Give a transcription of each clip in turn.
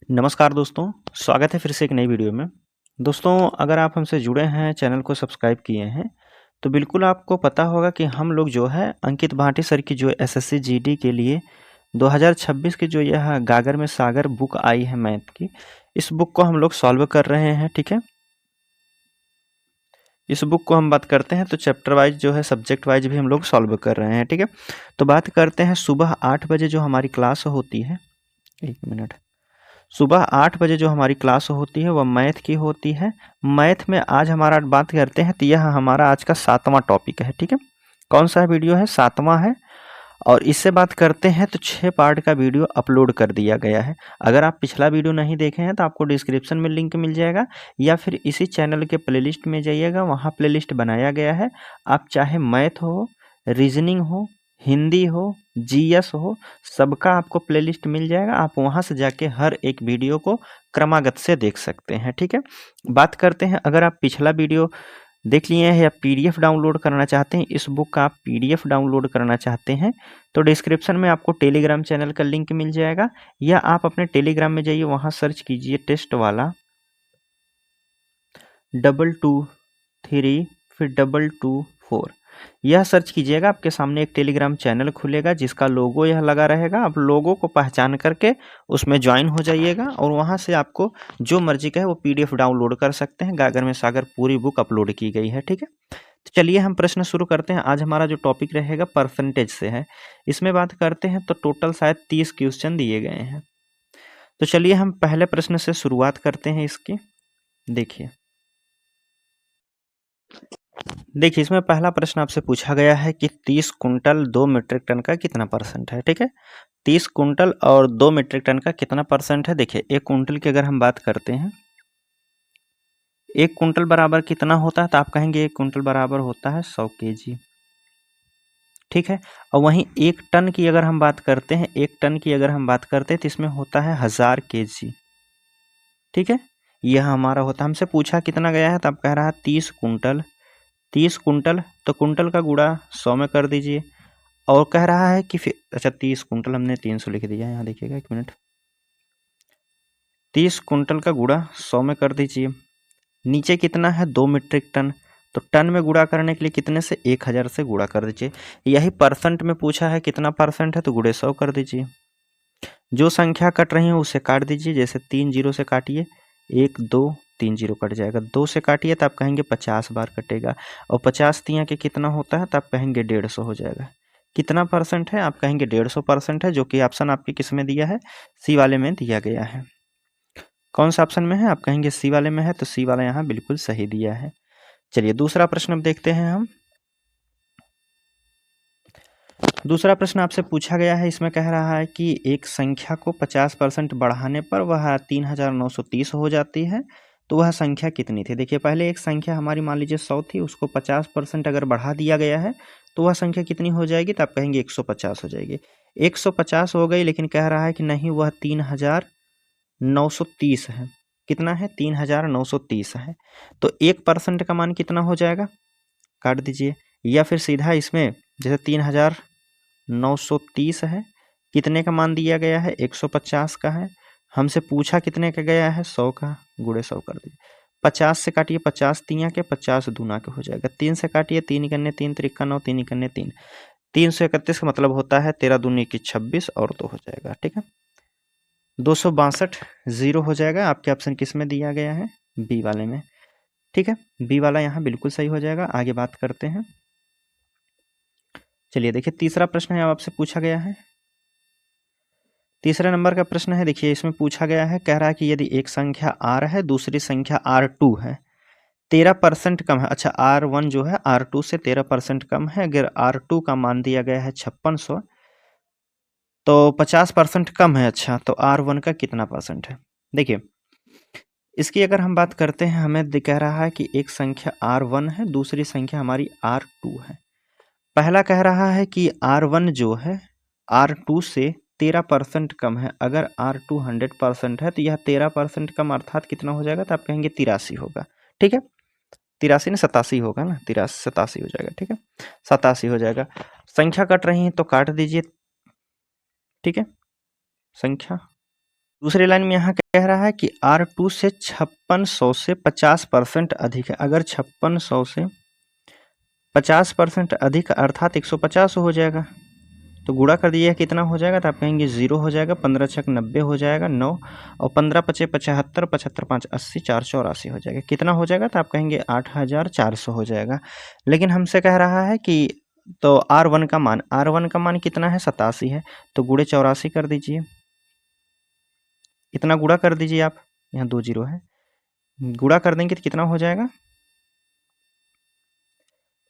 नमस्कार दोस्तों, स्वागत है फिर से एक नई वीडियो में। दोस्तों, अगर आप हमसे जुड़े हैं, चैनल को सब्सक्राइब किए हैं, तो बिल्कुल आपको पता होगा कि हम लोग जो है अंकित भाटी सर की जो एसएससी जीडी के लिए 2026 की जो यह गागर में सागर बुक आई है मैथ की, इस बुक को हम लोग सॉल्व कर रहे हैं। ठीक है, इस बुक को हम बात करते हैं तो चैप्टर वाइज जो है सब्जेक्ट वाइज भी हम लोग सॉल्व कर रहे हैं। ठीक है, तो बात करते हैं सुबह 8 बजे जो हमारी क्लास होती है। एक मिनट, सुबह 8 बजे जो हमारी क्लास होती है वह मैथ की होती है। मैथ में आज हमारा बात करते हैं तो यह हमारा आज का 7वां टॉपिक है। ठीक है, कौन सा वीडियो है? 7वां है। और इससे बात करते हैं तो 6 पार्ट का वीडियो अपलोड कर दिया गया है। अगर आप पिछला वीडियो नहीं देखे हैं तो आपको डिस्क्रिप्शन में लिंक मिल जाएगा, या फिर इसी चैनल के प्लेलिस्ट में जाइएगा, वहाँ प्लेलिस्ट बनाया गया है। आप चाहे मैथ हो, रीजनिंग हो, हिंदी हो, जीएस हो, सबका आपको प्लेलिस्ट मिल जाएगा। आप वहाँ से जाके हर एक वीडियो को क्रमागत से देख सकते हैं। ठीक है, बात करते हैं, अगर आप पिछला वीडियो देख लिए हैं या पीडीएफ डाउनलोड करना चाहते हैं, इस बुक का आप पीडीएफ डाउनलोड करना चाहते हैं तो डिस्क्रिप्शन में आपको टेलीग्राम चैनल का लिंक मिल जाएगा, या आप अपने टेलीग्राम में जाइए, वहाँ सर्च कीजिए टेस्ट वाला 223 फिर 224, यह सर्च कीजिएगा। आपके सामने एक टेलीग्राम चैनल खुलेगा जिसका लोगो यह लगा रहेगा। आप लोगो को पहचान करके उसमें ज्वाइन हो जाइएगा और वहाँ से आपको जो मर्जी का है वो पीडीएफ डाउनलोड कर सकते हैं। गागर में सागर पूरी बुक अपलोड की गई है। ठीक है, तो चलिए हम प्रश्न शुरू करते हैं। आज हमारा जो टॉपिक रहेगा परसेंटेज से है। इसमें बात करते हैं तो टोटल शायद 30 क्वेश्चन दिए गए हैं। तो चलिए हम पहले प्रश्न से शुरुआत करते हैं इसकी। देखिए इसमें पहला प्रश्न आपसे पूछा गया है कि 30 कुंटल 2 मीट्रिक टन का कितना परसेंट है। ठीक है, 30 कुंटल और 2 मीट्रिक टन का कितना परसेंट है। देखिए, एक कुंटल की अगर हम बात करते हैं, एक कुंटल बराबर कितना होता है, तो आप कहेंगे एक कुंटल बराबर होता है 100 केजी। ठीक है, और वहीं एक टन की अगर हम बात करते हैं, एक टन की अगर हम बात करते हैं तो इसमें होता है 1000 केजी। ठीक है, यह हमारा होता है। हमसे पूछा कितना गया है, तो आप कह रहा है 30 कुंटल। 30 कुंटल तो कुंटल का गुणा 100 में कर दीजिए, और कह रहा है कि फिर अच्छा 30 कुंटल हमने 300 लिख दिया है, यहाँ देखिएगा एक मिनट। 30 कुंटल का गुणा 100 में कर दीजिए। नीचे कितना है 2 मीट्रिक टन, तो टन में गुणा करने के लिए कितने से 1000 से गुणा कर दीजिए। यही परसेंट में पूछा है कितना परसेंट है, तो गुणे 100 कर दीजिए। जो संख्या कट रही है उसे काट दीजिए। जैसे 3 जीरो से काटिए, 1 2 3 जीरो कट जाएगा। 2 से काटिए तो आप कहेंगे 50 बार कटेगा, और 50 तिया के कितना होता है, तो आप कहेंगे 150 हो जाएगा। कितना परसेंट है, आप कहेंगे 150% है, जो कि ऑप्शन आपके किस में दिया है, सी वाले में दिया गया है। कौन सा ऑप्शन में है, आप कहेंगे सी वाले में है, तो सी वाला यहाँ बिल्कुल सही दिया है। चलिए दूसरा प्रश्न अब देखते हैं हम। दूसरा प्रश्न आपसे पूछा गया है, इसमें कह रहा है कि एक संख्या को 50% बढ़ाने पर वह 3930 हो जाती है, तो वह संख्या कितनी थी। देखिए, पहले एक संख्या हमारी मान लीजिए 100 थी, उसको 50% अगर बढ़ा दिया गया है तो वह संख्या कितनी हो जाएगी, तो आप कहेंगे 150 हो जाएगी। 150 हो गई, लेकिन कह रहा है कि नहीं, वह 3930 है। कितना है, 3930 है। तो 1% का मान कितना हो जाएगा, काट दीजिए। या फिर सीधा इसमें जैसे 3930 है, कितने का मान दिया गया है, 150 का है। हमसे पूछा कितने का गया है, 100 का, गुणे 100 कर दीजिए। 50 से काटिए, 50 तिया के, 50 दूना के हो जाएगा। 3 से काटिए, 3 इकन्ने 3 त्रिका 9, 3 इकन्ने 3, 331 का मतलब होता है 13 दूनी की 26 और 2 हो जाएगा। ठीक है, 262 जीरो हो जाएगा। आपके ऑप्शन किस में दिया गया है, बी वाले में। ठीक है, बी वाला यहाँ बिल्कुल सही हो जाएगा। आगे बात करते हैं। चलिए देखिए, तीसरा प्रश्न है, अब आपसे पूछा गया है। तीसरे नंबर का प्रश्न है। देखिए, इसमें पूछा गया है, कह रहा है कि यदि एक संख्या आर है, दूसरी संख्या R2 है, 13% कम है। अच्छा, R1 जो है R2 से 13% कम है। अगर R2 का मान दिया गया है 5600, तो 50% कम है। अच्छा, तो R1 का कितना परसेंट है। देखिए, इसकी अगर हम बात करते हैं, हमें कह रहा है कि एक संख्या R1 है, दूसरी संख्या हमारी R2 है। पहला कह रहा है कि R1 जो है R2 से 13% कम है। अगर R2 100% है तो यह 13% कम अर्थात कितना हो जाएगा, तो आप कहेंगे 83 होगा। ठीक है, 83 ने 87 होगा ना, 87 हो जाएगा। ठीक है, 87 हो जाएगा। संख्या कट रही है तो काट दीजिए। ठीक है, संख्या दूसरी लाइन में यहाँ कह रहा है कि R2 से 5600 से 50% अधिक है। अगर 5600 से 50% अधिक अर्थात 150 हो जाएगा, तो गुणा कर दीजिए कितना हो जाएगा, तो आप कहेंगे 0 हो जाएगा, 15 छक 90 हो जाएगा 9, और 15 पचे 75, 75 5 80, 484 हो जाएगा। कितना हो जाएगा, तो आप कहेंगे 8400 हो जाएगा। लेकिन हमसे कह रहा है कि तो R1 का मान कितना है, 87 है, तो गुणे 84 कर दीजिए। इतना गुणा कर दीजिए आप, यहाँ 2 जीरो है, गुणा कर देंगे तो कितना हो जाएगा,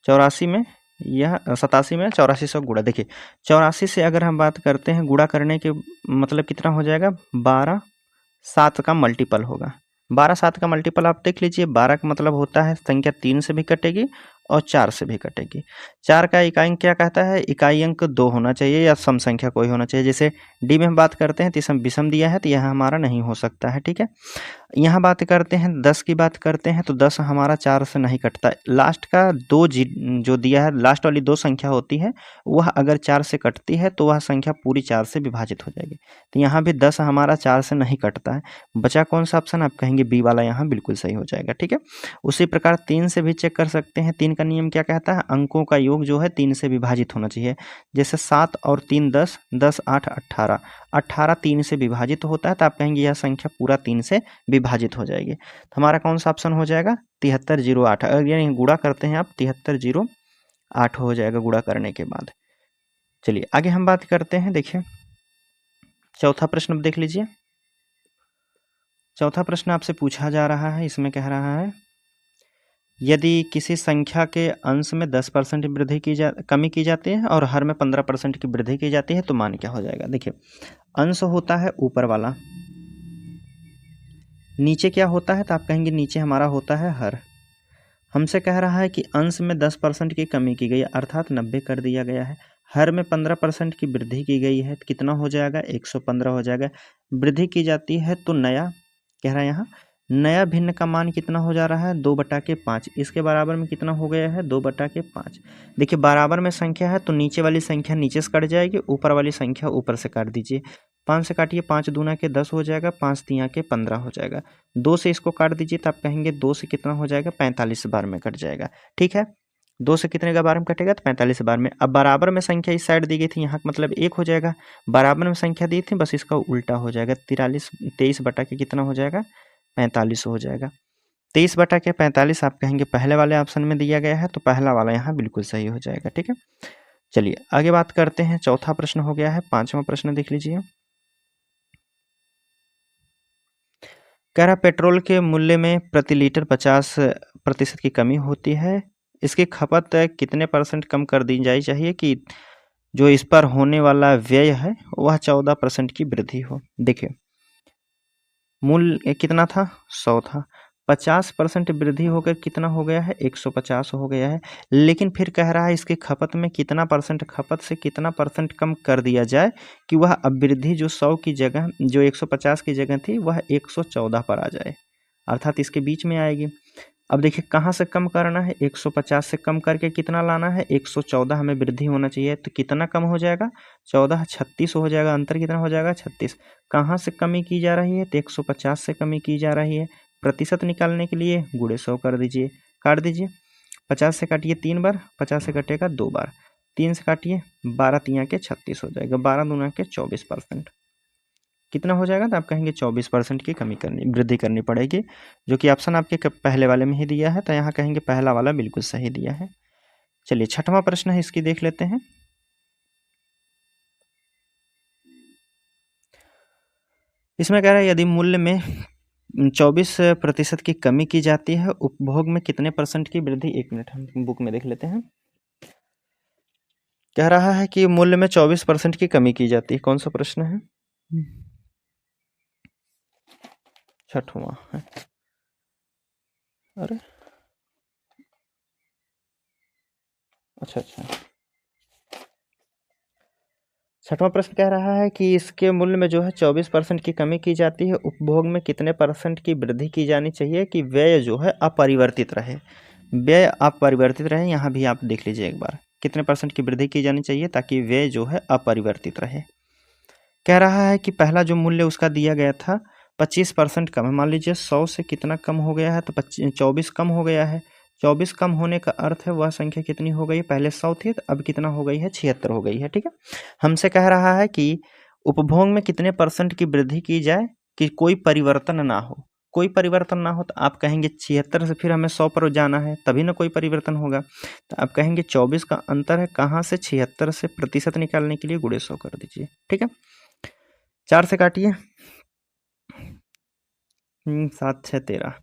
84 में यह 87 में 84 से गुणा। देखिए 84 से अगर हम बात करते हैं गुणा करने के मतलब कितना हो जाएगा, 12 7 का मल्टीपल होगा। 12 7 का मल्टीपल आप देख लीजिए, 12 का मतलब होता है संख्या 3 से भी कटेगी और 4 से भी कटेगी। 4 का इकाई अंक क्या कहता है, इकाई अंक 2 होना चाहिए या सम संख्या कोई होना चाहिए। जैसे डी में हम बात करते हैं तो इसमें विषम दिया है, तो यह हमारा नहीं हो सकता है, ठीक है। यहाँ बात करते हैं 10 की बात करते हैं, तो 10 हमारा 4 से नहीं कटता। लास्ट का जो दिया है, लास्ट वाली 2 संख्या होती है, वह अगर 4 से कटती है तो वह संख्या पूरी 4 से विभाजित हो जाएगी। तो यहाँ भी 10 हमारा 4 से नहीं कटता है। बचा कौन सा ऑप्शन, आप कहेंगे बी वाला यहाँ बिल्कुल सही हो जाएगा, ठीक है। उसी प्रकार 3 से भी चेक कर सकते हैं। 3 का नियम क्या कहता है, अंकों का योग जो है 3 से विभाजित होना चाहिए। जैसे 7 और 3 10, 10 8 18, 18 3 से विभाजित होता है, तो आप कहेंगे यह संख्या पूरा 3 से विभाजित हो जाएगी। तो हमारा कौन सा ऑप्शन हो जाएगा, 7308। अगर यानी गुणा करते हैं आप 7308 हो जाएगा गुणा करने के बाद। चलिए आगे हम बात करते हैं। देखिए चौथा प्रश्न देख लीजिए। चौथा प्रश्न आपसे पूछा जा रहा है, इसमें कह रहा है यदि किसी संख्या के अंश में 10% वृद्धि कमी की जाती है और हर में 15% की वृद्धि की जाती है, तो मान क्या हो जाएगा। देखिए अंश होता है ऊपर वाला, नीचे क्या होता है, तो आप कहेंगे नीचे हमारा होता है हर। हमसे कह रहा है कि अंश में 10% की कमी की गई अर्थात 90 कर दिया गया है, हर में 15% की वृद्धि की गई है, तो कितना हो जाएगा, 115 हो जाएगा। वृद्धि की जाती है तो नया कह रहा है यहाँ नया भिन्न का मान कितना हो जा रहा है, 2/5। इसके बराबर में कितना हो गया है, 2/5। देखिए बराबर में संख्या है तो नीचे वाली संख्या नीचे से कट जाएगी, ऊपर वाली संख्या ऊपर से काट दीजिए। 5 से काटिए, 5 दूना के 10 हो जाएगा, 5 तिया के 15 हो जाएगा। 2 से इसको काट दीजिए तो आप कहेंगे 2 से कितना हो जाएगा, 45 बार में कट जाएगा, ठीक है। 2 से कितने का बार में कटेगा, तो 45 बार में। अब बराबर में संख्या इस साइड दी गई थी, यहाँ मतलब 1 हो जाएगा। बराबर में संख्या दी थी, बस इसका उल्टा हो जाएगा। 23 बटा के कितना हो जाएगा, 45 हो जाएगा। 23 बटा के 45 आप कहेंगे पहले वाले ऑप्शन में दिया गया है, तो पहला वाला यहाँ बिल्कुल सही हो जाएगा, ठीक है। चलिए आगे बात करते हैं। चौथा प्रश्न हो गया है। पांचवा प्रश्न देख लीजिए। कह रहा पेट्रोल के मूल्य में प्रति लीटर 50% की कमी होती है, इसकी खपत कितने % कम कर दी जानी चाहिए कि जो इस पर होने वाला व्यय है वह 14% की वृद्धि हो। देखिए मूल्य कितना था, 100 था, 50% वृद्धि होकर कितना हो गया है, 150 हो गया है। लेकिन फिर कह रहा है इसकी खपत में कितना % खपत से कितना % कम कर दिया जाए कि वह अब वृद्धि जो 100 की जगह जो 150 की जगह थी वह 114 पर आ जाए, अर्थात इसके बीच में आएगी। अब देखिए कहाँ से कम करना है, 150 से कम करके कितना लाना है, 114 हमें वृद्धि होना चाहिए, तो कितना कम हो जाएगा, 14 36 हो जाएगा। अंतर कितना हो जाएगा, 36। कहाँ से कमी की जा रही है, तो 150 से कमी की जा रही है। प्रतिशत निकालने के लिए गुणे 100 कर दीजिए, काट दीजिए। 50 से काटिए 3 बार, 50 से कटेगा 2 बार, 3 से काटिए 12 तिया के 36 हो जाएगा, 12 दूना के 24%। कितना हो जाएगा, तो आप कहेंगे 24% की वृद्धि करनी पड़ेगी, जो कि ऑप्शन आपके पहले वाले में ही दिया है, तो यहाँ कहेंगे पहला वाला बिल्कुल सही दिया है। चलिए छठवां प्रश्न है, इसकी देख लेते हैं। इसमें कह रहा है यदि मूल्य में 24% की कमी की जाती है, उपभोग में कितने % की वृद्धि। 1 मिनट हम बुक में देख लेते हैं। कह रहा है कि मूल्य में 24% की कमी की जाती है। कौन सा प्रश्न है, छठवां है। अरे अच्छा, छठवां प्रश्न कह रहा है कि इसके मूल्य में जो है 24% की कमी की जाती है, उपभोग में कितने % की वृद्धि की जानी चाहिए कि व्यय जो है अपरिवर्तित रहे। व्यय अपरिवर्तित रहे, यहाँ भी आप देख लीजिए एक बार, कितने % की वृद्धि की जानी चाहिए ताकि व्यय जो है अपरिवर्तित रहे। कह रहा है कि पहला जो मूल्य उसका दिया गया था 25% कम है। मान लीजिए 100 से कितना कम हो गया है, तो 24 कम हो गया है। 24 कम होने का अर्थ है वह संख्या कितनी हो गई, पहले 100 थी तो अब कितना हो गई है, 76 हो गई है। ठीक है, हमसे कह रहा है कि उपभोग में कितने % की वृद्धि की जाए कि कोई परिवर्तन ना हो। कोई परिवर्तन ना हो तो आप कहेंगे 76 से फिर हमें 100 पर जाना है, तभी ना कोई परिवर्तन होगा। तो आप कहेंगे 24 का अंतर है कहाँ से, 76 से प्रतिशत निकालने के लिए गुणे 100 कर दीजिए। ठीक है, 4 से काटिए, 7 6 13,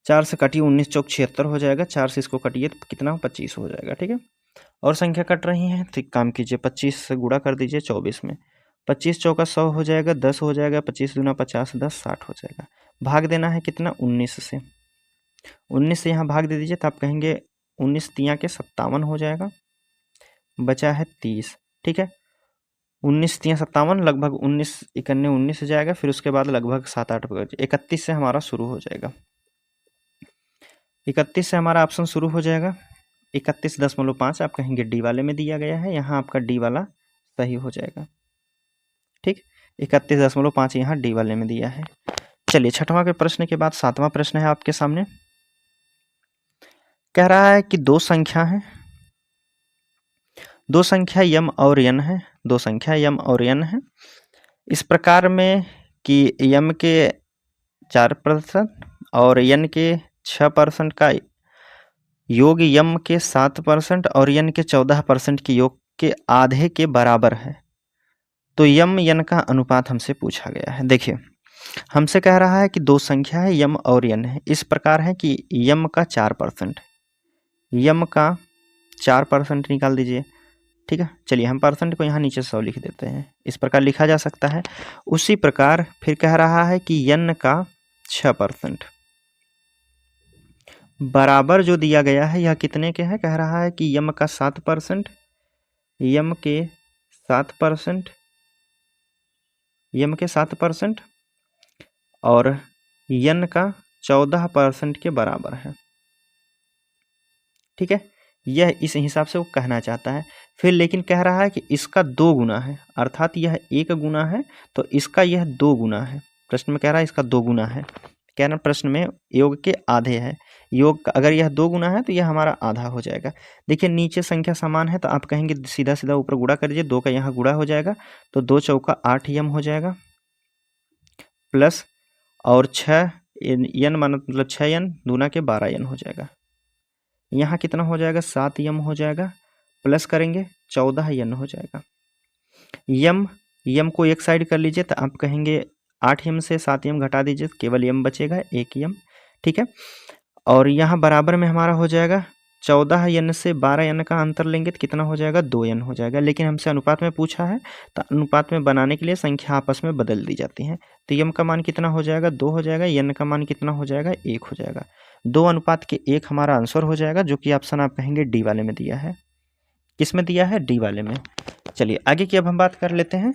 4 से काटिए 19 चौक 76 हो जाएगा। 4 से इसको काटिए तो कितना, 25 हो जाएगा। ठीक है, और संख्या कट रही है तो एक काम कीजिए, 25 से गुणा कर दीजिए 24 में। 25 चौका 100 हो जाएगा, 10 हो जाएगा, 25 दूना 50, 10 60 हो जाएगा। भाग देना है कितना, 19 से। 19 से यहाँ भाग दे दीजिए तो आप कहेंगे 19 तियाँ के 57 हो जाएगा, बचा है 30। ठीक है, 19 तियाँ 57, लगभग 19 इकन्ने 19 हो जाएगा। फिर उसके बाद लगभग 7 8 31 से हमारा शुरू हो जाएगा। 31 से हमारा ऑप्शन शुरू हो जाएगा। 31.5 आप कहेंगे डी वाले में दिया गया है, यहाँ आपका डी वाला सही हो जाएगा। ठीक, 31.5 यहाँ डी वाले में दिया है। चलिए, छठवां के प्रश्न के बाद सातवां प्रश्न है आपके सामने। कह रहा है कि दो संख्या है, दो संख्या यम और यन है, दो संख्या यम और यन है। इस प्रकार में कि यम के 4% और यन के 6% का योग यम के 7% और यन के 14% के योग के आधे के बराबर है। तो यम यन का अनुपात हमसे पूछा गया है। देखिए, हमसे कह रहा है कि दो संख्या है यम और यन है। इस प्रकार है कि यम का 4%, यम का 4% निकाल दीजिए। ठीक है, चलिए हम परसेंट को यहाँ नीचे 100 लिख देते हैं, इस प्रकार लिखा जा सकता है। उसी प्रकार फिर कह रहा है कि यन का 6% बराबर जो दिया गया है यह कितने के है, कह रहा है कि यम का 7%, यम के 7%, यम के 7% और यन का 14% के बराबर है। ठीक है, यह इस हिसाब से वो कहना चाहता है। फिर लेकिन कह रहा है कि इसका 2 गुना है, अर्थात यह 1 गुना है तो इसका यह 2 गुना है। प्रश्न में कह रहा है इसका 2 गुना है, कह रहा प्रश्न में योग के आधे है। योग अगर यह 2 गुना है तो यह हमारा आधा हो जाएगा। देखिए, नीचे संख्या समान है तो आप कहेंगे सीधा सीधा ऊपर गुणा कर दीजिए, 2 का यहाँ गुणा हो जाएगा तो 2 चौका 8 यम हो जाएगा, प्लस और 6 यन मतलब 6 यन दूना के 12 यन हो जाएगा। यहाँ कितना हो जाएगा, 7 यम हो जाएगा, प्लस करेंगे 14 यन हो जाएगा। यम यम को एक साइड कर लीजिए तो आप कहेंगे 8 यम से 7 यम घटा दीजिए, केवल यम बचेगा 1 यम। ठीक है, और यहाँ बराबर में हमारा हो जाएगा 14 यन से 12 यन का अंतर लेंगे तो कितना हो जाएगा, 2 यन हो जाएगा। लेकिन हमसे अनुपात में पूछा है तो अनुपात में बनाने के लिए संख्या आपस में बदल दी जाती है। तो यम का मान कितना हो जाएगा, 2 हो जाएगा, यन का मान कितना हो जाएगा, 1 हो जाएगा। 2:1 हमारा आंसर हो जाएगा, जो कि ऑप्शन आप कहेंगे डी वाले में दिया है। किस में दिया है, डी वाले में। चलिए आगे की अब हम बात कर लेते हैं।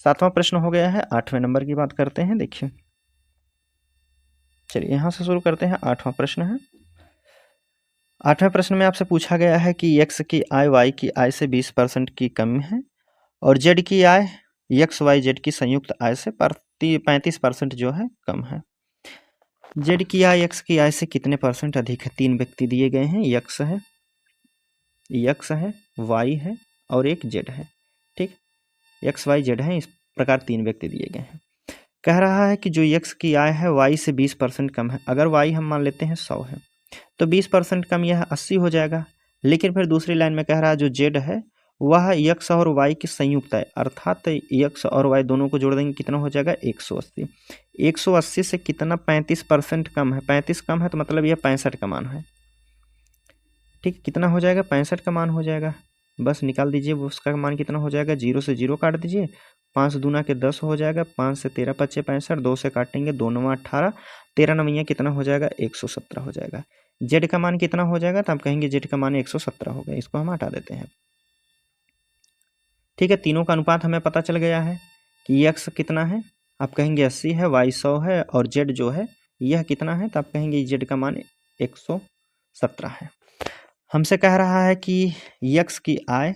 7वां प्रश्न हो गया है, 8वें नंबर की बात करते हैं। देखिए, चलिए यहाँ से शुरू करते हैं। 8वां प्रश्न है। 8वें प्रश्न में आपसे पूछा गया है कि एक्स की आय वाई की आय से 20% की कम है और जेड की आय एक्स वाई जेड की संयुक्त आय से 35% जो है कम है। जेड की आय एक्स की आय से कितने % अधिक है। 3 व्यक्ति दिए गए हैं, एक्स है, वाई है और एक जेड है। ठीक, एक्स वाई जेड है, इस प्रकार 3 व्यक्ति दिए गए हैं। कह रहा है कि जो एक्स की आय है वाई से 20% कम है। अगर वाई हम मान लेते हैं 100 है तो 20% कम यह 80 हो जाएगा। लेकिन फिर दूसरी लाइन में कह रहा है जो जेड है वह एक्स और वाई की संयुक्त है, अर्थात एक्स और वाई दोनों को जोड़ देंगे कितना हो जाएगा, 180। 180 से कितना 35% कम है, 35 कम है तो मतलब यह 65 का मान है। ठीक, कितना हो जाएगा, 65 का मान हो जाएगा। बस निकाल दीजिए वो, उसका मान कितना हो जाएगा, 0 से 0 काट दीजिए, 5 दूना के 10 हो जाएगा, 5 से 13 पच्चे 65, 2 से काटेंगे 2 9 18, 13 नवैया कितना हो जाएगा, 117 हो जाएगा। जेड का मान कितना हो जाएगा, तो आप कहेंगे जेड का मान 117 हो गया, इसको हम हटा देते हैं। ठीक है, तीनों का अनुपात हमें पता चल गया है कि एक्स कितना है, आप कहेंगे 80 है, वाई 100 है और जेड जो है यह कितना है, तो आप कहेंगे जेड का मान 117 है। हमसे कह रहा है कि एक्स की आय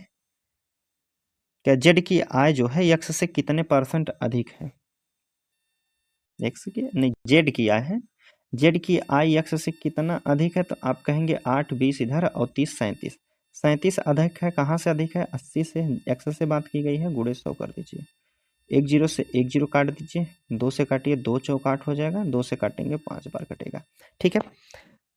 क्या जेड की आय जो है एक्स से कितने % अधिक है? एक्स की नहीं, जेड की आय है, जेड की आय एक्स से कितना अधिक है? तो आप कहेंगे 8 20 इधर और 30 37। 37 अधिक है, कहाँ से अधिक है? 80 से, एक्स से बात की गई है, गुणे 100 कर दीजिए। 1 0 से 1 0 काट दीजिए, 2 से काटिए, 2 चौक 8 हो जाएगा, 2 से काटेंगे 5 बार कटेगा। ठीक है,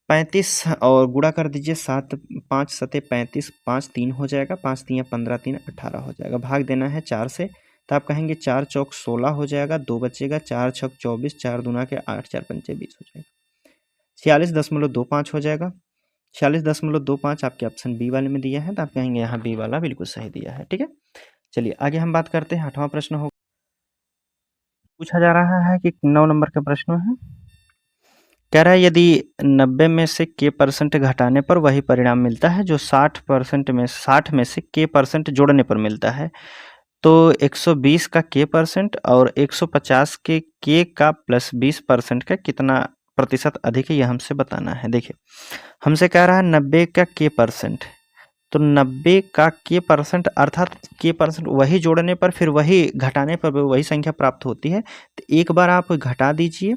35 और गुणा कर दीजिए, 7 5 सते 35, 5 3 हो जाएगा, 5 3 15 3 18 हो जाएगा। भाग देना है 4 से, तो आप कहेंगे 4 चौक 16 हो जाएगा, 2 बचेगा, 4 छक 24, 4 दूना के 8, 4 पंचे 20 हो जाएगा। 46.25 हो जाएगा। 46.25 आपके ऑप्शन बी वाले में दिया है, तो आप कहेंगे यहाँ बी वाला बिल्कुल सही दिया है। ठीक है, चलिए आगे हम बात करते हैं। 8वां प्रश्न हो पूछा जा रहा है कि 9 नंबर का प्रश्न है, कह रहा है यदि 90 में से k% घटाने पर वही परिणाम मिलता है जो 60% में 60 में से k% जोड़ने पर मिलता है, तो 120 का k% और 150 के k का प्लस 20% का कितना प्रतिशत अधिक है, यह हमसे बताना है। देखिए, हमसे कह रहा है 90 का k%, तो 90 का k% अर्थात k% वही जोड़ने पर फिर वही घटाने पर वही संख्या प्राप्त होती है। तो एक बार आप घटा दीजिए,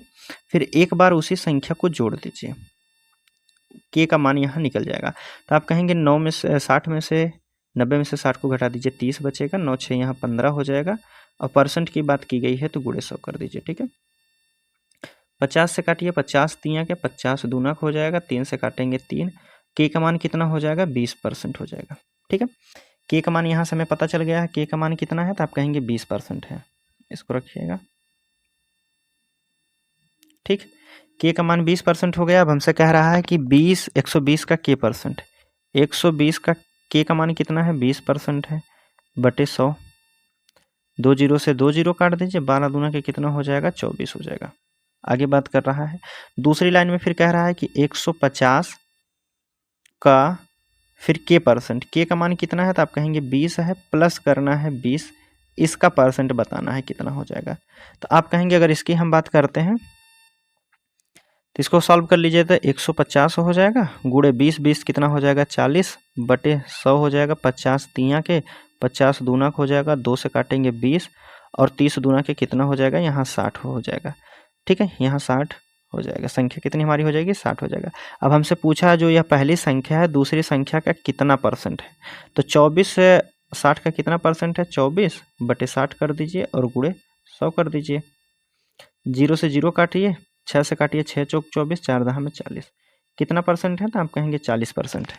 फिर एक बार उसी संख्या को जोड़ दीजिए, k का मान यहाँ निकल जाएगा। तो आप कहेंगे 9 में से 60 में से 90 में से 60 को घटा दीजिए, 30 बचेगा, 9 6 यहाँ 15 हो जाएगा, और परसेंट की बात की गई है तो गुणे 100 कर दीजिए। ठीक है, 50 से काटिए, 50 3 के 50 दूना हो जाएगा, 3 से काटेंगे 3, k का मान कितना हो जाएगा? 20% हो जाएगा। ठीक है, k का मान यहाँ से हमें पता चल गया है, k का मान कितना है, तो आप कहेंगे 20% है, इसको रखिएगा। ठीक, k का मान 20% हो गया। अब हमसे कह रहा है कि 120 का k%, 120 का k का मान कितना है? 20% है, बटे 100, 2 0 से 2 0 काट दीजिए, 12 दूना के कितना हो जाएगा? 24 हो जाएगा। आगे बात कर रहा है दूसरी लाइन में, फिर कह रहा है कि 150 का फिर k%, k का मान कितना है? तो आप कहेंगे 20 है, प्लस करना है 20, इसका परसेंट बताना है कितना हो जाएगा। तो आप कहेंगे अगर इसकी हम बात करते हैं तो इसको सॉल्व कर लीजिए, तो 150 हो जाएगा, गुणे 20, 20 कितना हो जाएगा? 40, बटे 100 हो जाएगा, 50 3 के 50 दूना हो जाएगा, 2 से काटेंगे 20, और 30 दूना के कितना हो जाएगा? यहाँ 60 हो जाएगा। ठीक है, यहाँ 60 हो जाएगा, संख्या कितनी हमारी हो जाएगी? 60 हो जाएगा। अब हमसे पूछा जो यह पहली संख्या है दूसरी संख्या का कितना % है, तो 24 से 60 का कितना % है? 24 बटे 60 कर दीजिए और गुणे 100 कर दीजिए। 0 से 0 काटिए, 6 से काटिए, 6 चौक 24, 4 दहा में 40, कितना % है? तो आप कहेंगे 40% है।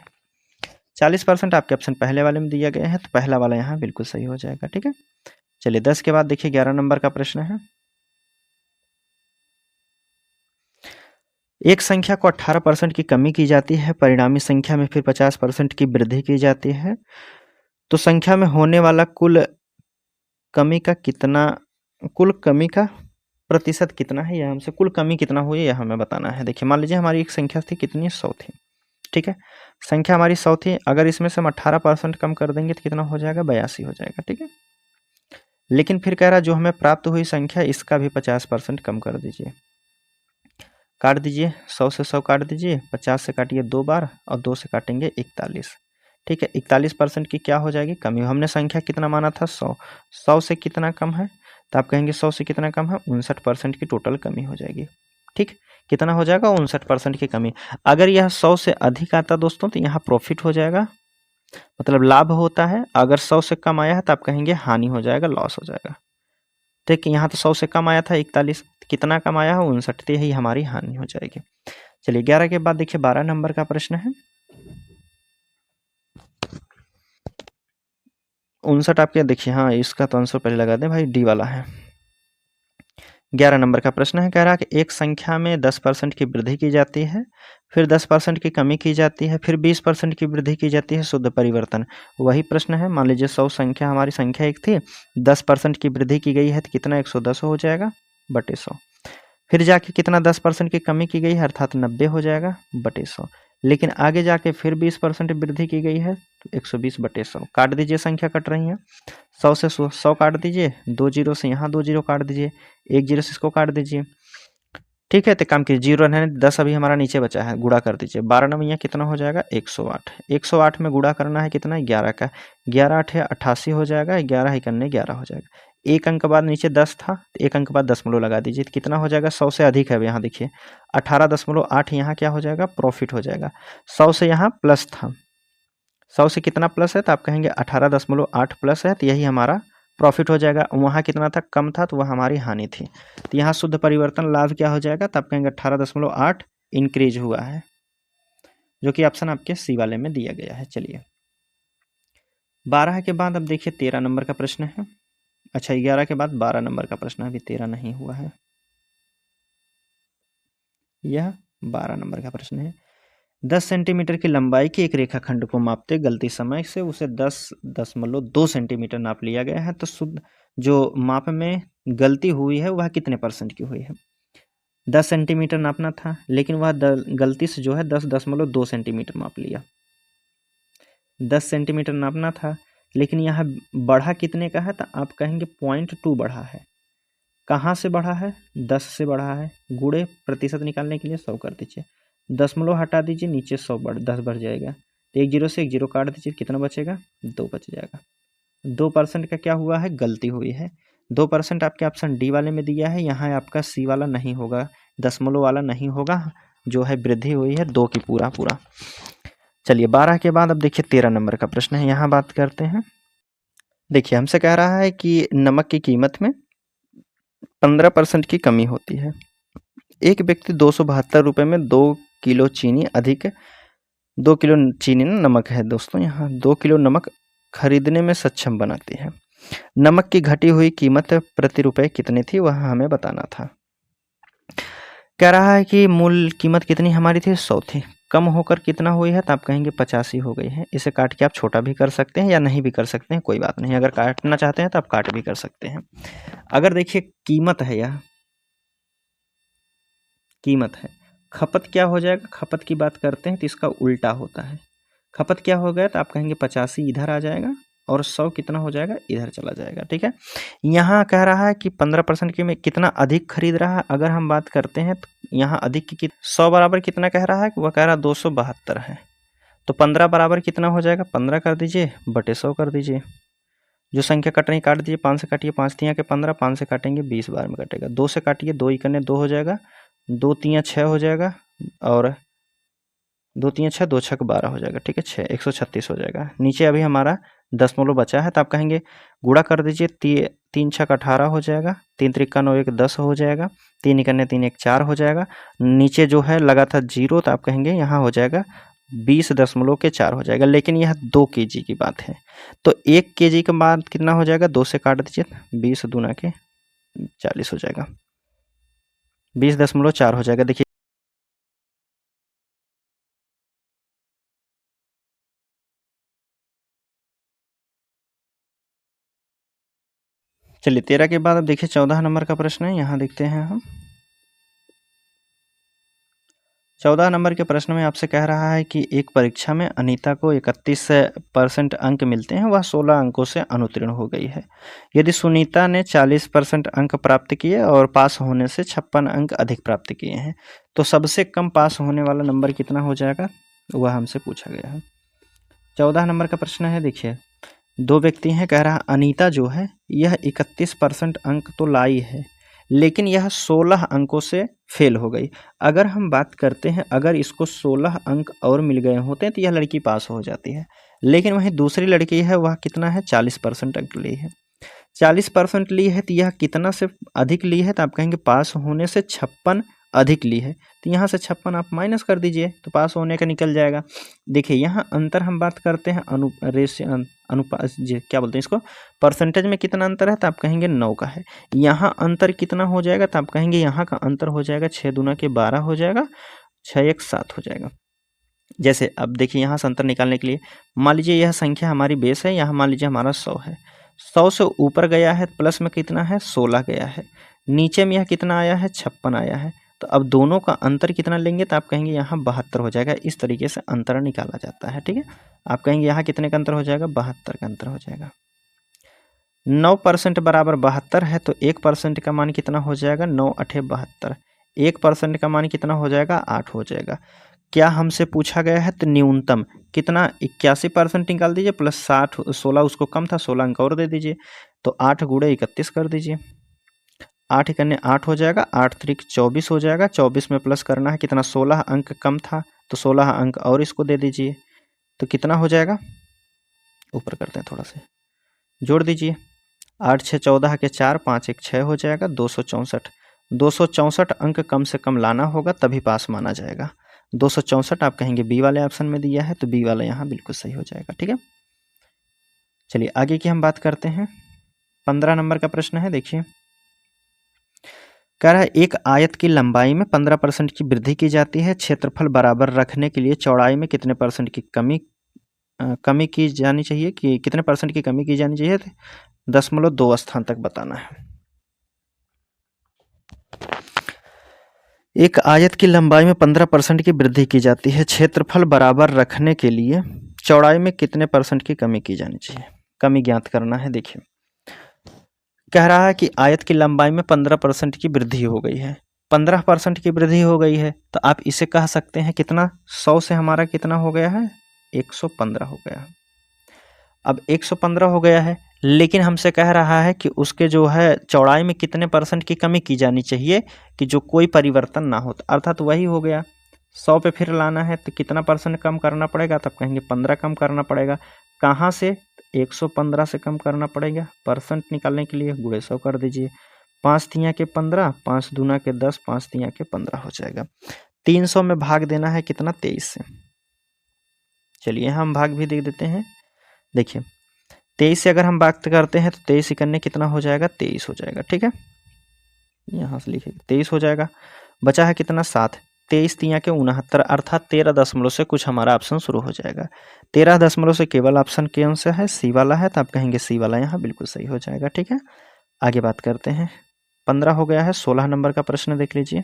40% आपके ऑप्शन पहले वाले में दिया गया है, तो पहला वाला यहाँ बिल्कुल सही हो जाएगा। ठीक है, चलिए 10 के बाद देखिए 11 नंबर का प्रश्न है, एक संख्या को 18% की कमी की जाती है, परिणामी संख्या में फिर 50% की वृद्धि की जाती है, तो संख्या में होने वाला कुल कमी का प्रतिशत कितना है, यह हमसे कुल कमी कितना हुई यह हमें बताना है। देखिए, मान लीजिए हमारी एक संख्या थी, कितनी? 100 थी। ठीक है, संख्या हमारी 100 थी, अगर इसमें से हम 18% कम कर देंगे तो कितना हो जाएगा? 82 हो जाएगा। ठीक है, लेकिन फिर कह रहा जो हमें प्राप्त हुई संख्या इसका भी 50% कम कर दीजिए, काट दीजिए, 100 से 100 काट दीजिए, 50 से काटिए 2 बार, और 2 से काटेंगे 41। ठीक है, 41% की क्या हो जाएगी? कमी। हमने संख्या कितना माना था? 100, 100 से कितना कम है? तो आप कहेंगे 100 से कितना कम है? 59% की टोटल कमी हो जाएगी। ठीक, कितना हो जाएगा? 59% की कमी। अगर यह 100 से अधिक आता दोस्तों तो यहाँ प्रॉफिट हो जाएगा, मतलब लाभ होता है। अगर 100 से कम आया है तो आप कहेंगे हानि हो जाएगा, लॉस हो जाएगा। ठीक, यहाँ तो 100 से कम आया था 41, कितना कम आया है? 59, तो यही हमारी हानि हो जाएगी। चलिए 11 के बाद देखिए 12 नंबर का प्रश्न है, 59 आपके देखिए, हाँ इसका तो आंसर पहले लगा दें भाई, डी वाला है। 11 नंबर का प्रश्न है, कह रहा कि एक संख्या में 10% की वृद्धि की जाती है, फिर 10% की कमी की जाती है, फिर 20% की वृद्धि की जाती है, शुद्ध परिवर्तन। वही प्रश्न है, मान लीजिए 100 संख्या हमारी संख्या एक थी, 10% की वृद्धि की गई है तो कितना? 110 हो जाएगा, बटे 100। फिर जाके कितना? 10% की कमी की गई है, अर्थात 90 हो जाएगा, बटे 100। लेकिन आगे जाके फिर 20% वृद्धि की गई है, तो 120 बटे 100। काट दीजिए, संख्या कट रही है, 100 से 100 काट दीजिए, 2 0 से यहाँ 2 0 काट दीजिए, 1 0 से इसको काट दीजिए। ठीक है। तो काम कीजिए, 0 रहने 10 अभी हमारा नीचे बचा है, गुणा कर दीजिए। 12 नंबर यहाँ कितना हो जाएगा 108। 108 में गुणा करना है कितना 11 का, 11 8 88 हो जाएगा, 11 इकन्ने 11 हो जाएगा। एक अंक बाद नीचे 10 था, तो एक अंक बाद दशमलव लगा दीजिए, तो कितना हो जाएगा 100 से अधिक है। अब यहाँ देखिए 18.8 यहाँ क्या हो जाएगा प्रॉफिट हो जाएगा। 100 से यहाँ प्लस था, 100 से कितना प्लस है, तो आप कहेंगे 18.8 प्लस है, तो यही हमारा प्रॉफिट हो जाएगा। वहाँ कितना था कम था, तो वह हमारी हानि थी। तो यहाँ शुद्ध परिवर्तन लाभ क्या हो जाएगा, तो आप कहेंगे 18.8 इंक्रीज हुआ है, जो कि ऑप्शन आपके सी वाले में दिया गया है। चलिए 12 के बाद अब देखिए 13 नंबर का प्रश्न है। अच्छा 11 के बाद 12 नंबर का प्रश्न, अभी 13 नहीं हुआ है, यह 12 नंबर का प्रश्न है। 10 सेंटीमीटर की लंबाई के एक रेखाखंड को मापते गलती समय से उसे 10.2 सेंटीमीटर नाप लिया गया है, तो शुद्ध जो माप में गलती हुई है वह कितने % की हुई है। 10 सेंटीमीटर नापना था, लेकिन वह गलती से जो है 10.2 सेंटीमीटर माप लिया। 10 सेंटीमीटर नापना था, लेकिन यहाँ बढ़ा कितने का है, तो आप कहेंगे 0.2 बढ़ा है। कहाँ से बढ़ा है, 10 से बढ़ा है। गुणे प्रतिशत निकालने के लिए 100 कर दीजिए, दशमलव हटा दीजिए, नीचे 100 10 बढ़ जाएगा, तो 1 0 से 1 0 काट दीजिए, कितना बचेगा 2 बच जाएगा। 2% का क्या हुआ है गलती हुई है। 2% आपके ऑप्शन डी वाले में दिया है, यहाँ आपका सी वाला नहीं होगा, दशमलव वाला नहीं होगा, जो है वृद्धि हुई है 2 की पूरा। चलिए 12 के बाद अब देखिए 13 नंबर का प्रश्न है, यहाँ बात करते हैं। देखिए हमसे कह रहा है कि नमक की कीमत में 15% की कमी होती है। एक व्यक्ति 272 रुपये में 2 किलो चीनी अधिक, 2 किलो चीनी नमक है दोस्तों, यहाँ 2 किलो नमक खरीदने में सक्षम बनाती है। नमक की घटी हुई कीमत प्रति रुपये कितनी थी, वह हमें बताना था। कह रहा है कि मूल कीमत कितनी हमारी थी 100 थी, कम होकर कितना हुई है, तो आप कहेंगे 85 हो गई है। इसे काट के आप छोटा भी कर सकते हैं या नहीं भी कर सकते हैं, कोई बात नहीं। अगर काटना चाहते हैं तो आप काट भी कर सकते हैं। अगर देखिए कीमत है, यह कीमत है, खपत क्या हो जाएगा, खपत की बात करते हैं तो इसका उल्टा होता है। खपत क्या हो गया, तो आप कहेंगे 85 इधर आ जाएगा और 100 कितना हो जाएगा इधर चला जाएगा। ठीक है, यहाँ कह रहा है कि 15% की में कितना अधिक खरीद रहा है। अगर हम बात करते हैं तो यहाँ अधिक की 100 बराबर कितना कह रहा है, वह कह रहा है 272 है, तो 15 बराबर कितना हो जाएगा 15 कर दीजिए बटे 100 कर दीजिए। जो संख्या कट रही काट दीजिए, 5 से काटिए 5 तियाँ के 15, 5 से काटेंगे 20 बार में कटेगा। 2 से काटिए 2 इकन्ने 2 हो जाएगा, 2 तियाँ 6 हो जाएगा, और 2 तियाँ 6, 2 छक 12 हो जाएगा। ठीक है, 6 136 हो जाएगा। नीचे अभी हमारा दशमलव बचा है, तो आप कहेंगे गुणा कर दीजिए, 3 छक 18 हो जाएगा, 3 त्रिका 9 1 10 हो जाएगा, 3 इकन्ने 3 1 4 हो जाएगा। नीचे जो है लगा था 0, तो आप कहेंगे यहाँ हो जाएगा 20.4 हो जाएगा। लेकिन यह 2 केजी की बात है, तो 1 केजी के बाद कितना हो जाएगा, 2 से काट दीजिए, 20 दूना के 40 हो जाएगा, 20.4 हो जाएगा। देखिए चलिए 13 के बाद अब देखिए 14 नंबर का प्रश्न है, यहाँ देखते हैं हम। 14 नंबर के प्रश्न में आपसे कह रहा है कि एक परीक्षा में अनीता को 31% अंक मिलते हैं, वह 16 अंकों से अनुत्तीर्ण हो गई है। यदि सुनीता ने 40% अंक प्राप्त किए और पास होने से 56 अंक अधिक प्राप्त किए हैं, तो सबसे कम पास होने वाला नंबर कितना हो जाएगा, वह हमसे पूछा गया है। 14 नंबर का प्रश्न है, देखिए 2 व्यक्ति हैं, कह रहा अनीता जो है यह 31% अंक तो लाई है, लेकिन यह 16 अंकों से फेल हो गई। अगर हम बात करते हैं, अगर इसको 16 अंक और मिल गए होते हैं तो यह लड़की पास हो जाती है, लेकिन वहीं दूसरी लड़की है वह कितना है 40% अंक ली है। 40% ली है, तो यह कितना से अधिक ली है, तो आप कहेंगे पास होने से 56 अधिक ली है, तो यहाँ से 56 आप माइनस कर दीजिए, तो पास होने का निकल जाएगा। देखिए यहाँ अंतर हम बात करते हैं अनुपात क्या बोलते हैं इसको, परसेंटेज में कितना अंतर है, तो आप कहेंगे 9 का है। यहाँ अंतर कितना हो जाएगा, तो आप कहेंगे यहाँ का अंतर हो जाएगा 6 दूना के 12 हो जाएगा, 6 1 7 हो जाएगा। जैसे अब देखिए यहाँ से अंतर निकालने के लिए मान लीजिए यह संख्या हमारी बेस है, यहाँ मान लीजिए हमारा 100 है, 100 से ऊपर गया है प्लस में कितना है 16 गया है, नीचे में यह कितना आया है 56 आया है, तो अब दोनों का अंतर कितना लेंगे, तो आप कहेंगे यहाँ 72 हो जाएगा। इस तरीके से अंतर निकाला जाता है। ठीक है, आप कहेंगे यहाँ कितने का अंतर हो जाएगा, 72 का अंतर हो जाएगा। 9% बराबर 72 है, तो 1% का मान कितना हो जाएगा, 9 8 72, 1% का मान कितना हो जाएगा, 8 हो जाएगा। क्या हमसे पूछा गया है तो न्यूनतम कितना, 81% निकाल दीजिए प्लस 16 उसको कम था, 16 अंक और दे दीजिए, तो 8 गुणे 31 कर दीजिए, 8 इकन्ने 8 हो जाएगा, 8 त्रिक 24 हो जाएगा, 24 में प्लस करना है कितना, 16 अंक कम था तो 16 अंक और इसको दे दीजिए, तो कितना हो जाएगा, ऊपर करते हैं थोड़ा सा, जोड़ दीजिए, 8 6 14 के 4, 5 1 6 हो जाएगा, 264। 264 अंक कम से कम लाना होगा तभी पास माना जाएगा। 264 आप कहेंगे बी वाले ऑप्शन में दिया है, तो बी वाला यहाँ बिल्कुल सही हो जाएगा। ठीक है, चलिए आगे की हम बात करते हैं। 15 नंबर का प्रश्न है, देखिए कह रहा है एक आयत की लंबाई में 15% की वृद्धि की जाती है, क्षेत्रफल बराबर रखने के लिए चौड़ाई में कितने परसेंट की कमी की जानी चाहिए, कि कितने परसेंट की कमी की जानी चाहिए, 0.2 स्थान तक बताना है। एक आयत की लंबाई में 15% की वृद्धि की जाती है, क्षेत्रफल बराबर रखने के लिए चौड़ाई में कितने परसेंट की कमी की जानी चाहिए, कमी ज्ञात करना है। देखिए कह रहा है कि आयत की लंबाई में 15% की वृद्धि हो गई है, 15% की वृद्धि हो गई है, तो आप इसे कह सकते हैं कितना, 100 से हमारा कितना हो गया है, 115 हो गया। अब 115 हो गया है, लेकिन हमसे कह रहा है कि उसके जो है चौड़ाई में कितने परसेंट की कमी की जानी चाहिए कि जो कोई परिवर्तन ना हो, अर्थात वही हो गया 100 पे फिर लाना है तो कितना परसेंट कम करना पड़ेगा, तब कहेंगे 15 कम करना पड़ेगा। कहाँ से, 115 से कम करना पड़ेगा, परसेंट निकालने के लिए गुणे 100 कर दीजिए, 5 तिया के 15, 5 दूना के 10, 5 तिया के 15 हो जाएगा। 300 में भाग देना है कितना, 23 से। चलिए हम भाग भी दे देते हैं। देखिए 23 से अगर हम बात करते हैं तो 23 इकन्ने कितना हो जाएगा, 23 हो जाएगा। ठीक है, यहाँ से लिखिए 23 हो जाएगा, बचा है कितना, 7, 23 तिया के 69, अर्थात 13 दशमलव से कुछ हमारा ऑप्शन शुरू हो जाएगा। 13 दशमलव से केवल ऑप्शन कौन सा है, सी वाला है, तो आप कहेंगे सी वाला यहाँ बिल्कुल सही हो जाएगा। ठीक है, आगे बात करते हैं। 15 हो गया है, 16 नंबर का प्रश्न देख लीजिए।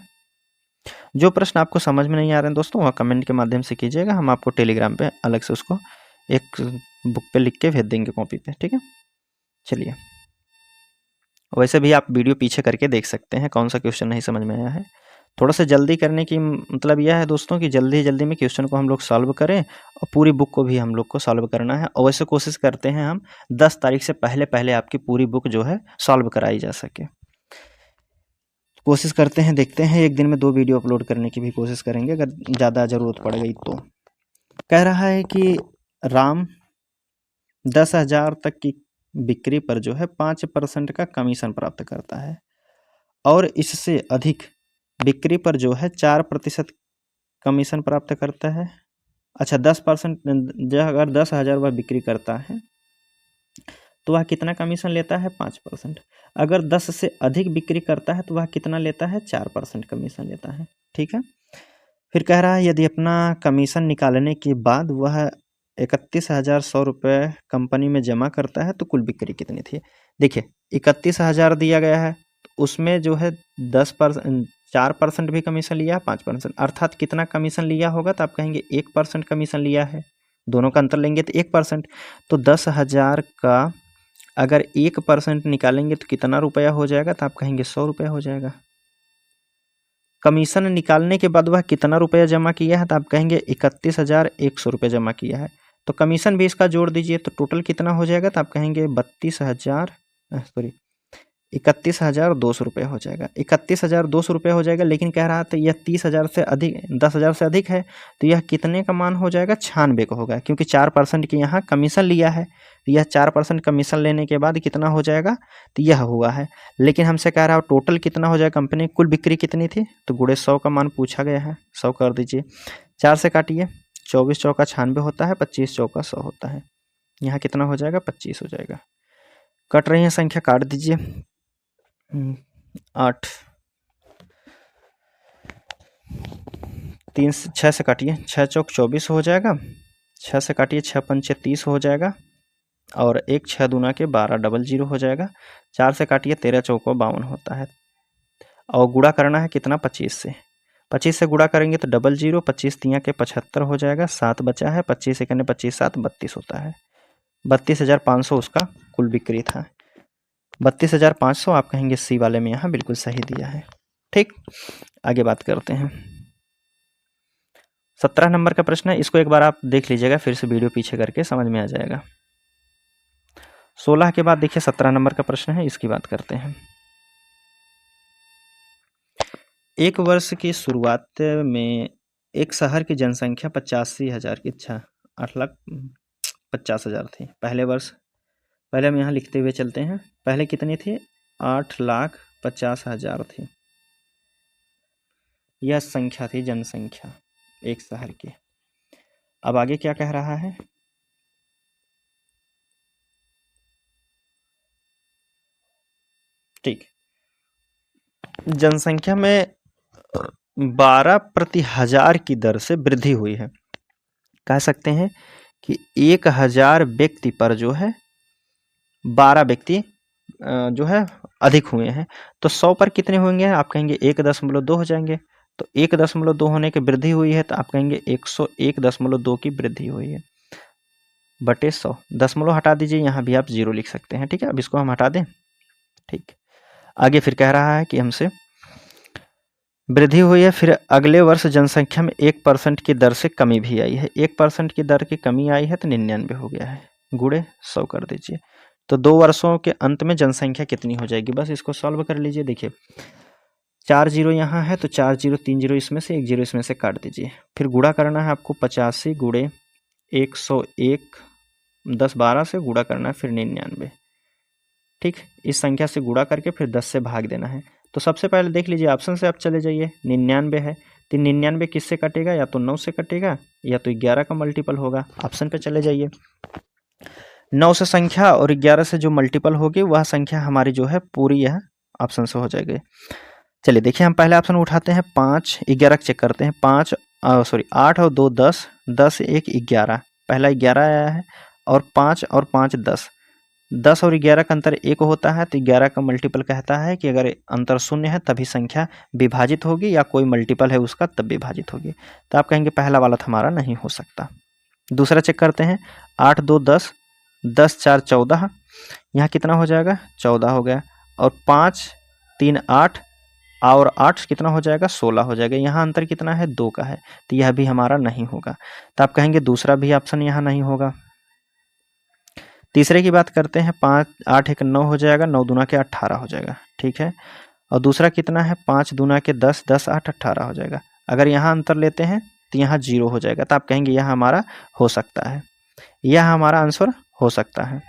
जो प्रश्न आपको समझ में नहीं आ रहे हैं दोस्तों, वह कमेंट के माध्यम से कीजिएगा, हम आपको टेलीग्राम पे अलग से उसको एक बुक पे लिख के भेज देंगे, कॉपी पे। ठीक है, चलिए वैसे भी आप वीडियो पीछे करके देख सकते हैं कौन सा क्वेश्चन नहीं समझ में आया है। थोड़ा सा जल्दी करने की मतलब यह है दोस्तों कि जल्दी में क्वेश्चन को हम लोग सॉल्व करें और पूरी बुक को भी हम लोग को सॉल्व करना है, और वैसे कोशिश करते हैं हम 10 तारीख से पहले आपकी पूरी बुक जो है सॉल्व कराई जा सके। कोशिश करते हैं, देखते हैं, एक दिन में 2 वीडियो अपलोड करने की भी कोशिश करेंगे अगर ज़्यादा ज़रूरत पड़ गई तो। कह रहा है कि राम 10,000 तक की बिक्री पर जो है 5% का कमीशन प्राप्त करता है, और इससे अधिक बिक्री पर जो है 4% कमीशन प्राप्त करता है। अच्छा 10%, अगर 10,000 वह बिक्री करता है तो वह कितना कमीशन लेता है, 5%। अगर 10 से अधिक बिक्री करता है तो वह कितना लेता है, 4% कमीशन लेता है। ठीक है, फिर कह रहा है यदि अपना कमीशन निकालने के बाद वह 31,100 रुपये कंपनी में जमा करता है तो कुल बिक्री कितनी थी। देखिए 31,000 दिया गया है, उसमें जो है 4% भी कमीशन लिया है, 5%, अर्थात कितना कमीशन लिया होगा, तो आप कहेंगे 1% कमीशन लिया है, दोनों का अंतर लेंगे तो 1%, तो 10,000 का अगर 1% निकालेंगे तो कितना रुपया हो जाएगा, तो आप कहेंगे 100 रुपया हो जाएगा। कमीशन निकालने के बाद वह कितना रुपया जमा किया है, तो आप कहेंगे 31,100 रुपये जमा किया है, तो कमीशन भी इसका जोड़ दीजिए तो टोटल कितना हो जाएगा, तो आप कहेंगे 31,200 रुपये हो जाएगा। 31,200 रुपये हो जाएगा, लेकिन कह रहा था यह 30,000 से अधिक, 10,000 से अधिक है, तो यह कितने का मान हो जाएगा, 96 का होगा, क्योंकि 4% की यहाँ कमीशन लिया है, तो यह 4% कमीशन लेने के बाद कितना हो जाएगा, तो यह हुआ है। लेकिन हमसे कह रहा है टोटल कितना हो जाएगा, कंपनी कुल बिक्री कितनी थी, तो गुणे 100 का मान पूछा गया है, 100 कर दीजिए, 4 से काटिए, 24 चौका 96 होता है, 25 चौका 100 होता है, यहाँ कितना हो जाएगा, 25 हो जाएगा। कट रही है संख्या, काट दीजिए, 8, 3 से 6 से काटिए, 6 चौक 24 हो जाएगा, 6 से काटिए, 6 पंचे 30 हो जाएगा, और 1 6 दूना के 12, 00 हो जाएगा, 4 से काटिए, 13 चौको 52 होता है, और गुणा करना है कितना, 25 से, 25 से गुणा करेंगे तो 00, 25 तिया के 75 हो जाएगा, 7 बचा है, 25 इकन्ने 25 7 32 होता है, 32,500 उसका कुल बिक्री था। 32,500 आप कहेंगे सी वाले में यहाँ बिल्कुल सही दिया है। ठीक, आगे बात करते हैं। 17 नंबर का प्रश्न है, इसको एक बार आप देख लीजिएगा, फिर से वीडियो पीछे करके समझ में आ जाएगा। 16 के बाद देखिए 17 नंबर का प्रश्न है, इसकी बात करते हैं। एक वर्ष की शुरुआत में एक शहर की जनसंख्या 85,000 की 8,50,000 थी। पहले वर्ष, पहले हम यहाँ लिखते हुए चलते हैं, पहले कितनी थी? 8,50,000 थी। यह संख्या थी, जनसंख्या एक शहर की। अब आगे क्या कह रहा है? ठीक, जनसंख्या में 12 प्रति हजार की दर से वृद्धि हुई है। कह सकते हैं कि 1,000 व्यक्ति पर जो है 12 व्यक्ति जो है अधिक हुए हैं। तो 100 पर कितने होंगे? आप कहेंगे 1.2 हो जाएंगे। तो 1.2 होने की वृद्धि हुई है, तो आप कहेंगे 101.2 की वृद्धि हुई है बटे 100। दशमलव हटा दीजिए, यहाँ भी आप 0 लिख सकते हैं। ठीक है, अब इसको हम हटा दें। ठीक, आगे फिर कह रहा है कि हमसे वृद्धि हुई है, फिर अगले वर्ष जनसंख्या में 1% की दर से कमी भी आई है। 1% की दर की कमी आई है तो 99 हो गया है, गुणे 100 कर दीजिए। तो 2 वर्षों के अंत में जनसंख्या कितनी हो जाएगी? बस इसको सॉल्व कर लीजिए। देखिए 4 जीरो यहाँ है, तो 4 जीरो 3 जीरो इसमें से, 1 जीरो इसमें से काट दीजिए। फिर गुणा करना है आपको 85 गुणे 101, 10 12 से गुणा करना है, फिर 99। ठीक, इस संख्या से गुणा करके फिर 10 से भाग देना है। तो सबसे पहले देख लीजिए, ऑप्शन से आप चले जाइए, 99 है, तो 99 किससे कटेगा? या तो 9 से कटेगा, या तो 11 का मल्टीपल होगा। ऑप्शन पे चले जाइए, 9 से संख्या और 11 से जो मल्टीपल होगी वह संख्या हमारी जो है पूरी यह ऑप्शन से हो जाएगी। चलिए देखिए, हम पहले ऑप्शन उठाते हैं, 5 11 चेक करते हैं। 8 और 2 10, 10 1 11, पहला 11 आया है, और 5 और 5 10, 10 और 11 का अंतर 1 होता है, तो 11 का मल्टीपल कहता है कि अगर अंतर शून्य है तभी संख्या विभाजित होगी, या कोई मल्टीपल है उसका तब विभाजित होगी। तो आप कहेंगे पहला वाला हमारा नहीं हो सकता। दूसरा चेक करते हैं, 8 2 10, 10 4 14, यहाँ कितना हो जाएगा? 14 हो गया। और 5 3 8, और 8 कितना हो जाएगा? 16 हो जाएगा। यहाँ अंतर कितना है? 2 का है, तो यह भी हमारा नहीं होगा। तो आप कहेंगे दूसरा भी ऑप्शन यहाँ नहीं होगा। तीसरे की बात करते हैं, 5 8 1 9 हो जाएगा, 9 दूना के 18 हो जाएगा। ठीक है, और दूसरा कितना है? 5 दूना के 10, 10 8 18 हो जाएगा। अगर यहाँ अंतर लेते हैं तो यहाँ 0 हो जाएगा। तो आप कहेंगे यह हमारा हो सकता है, यह हमारा आंसर हो सकता है।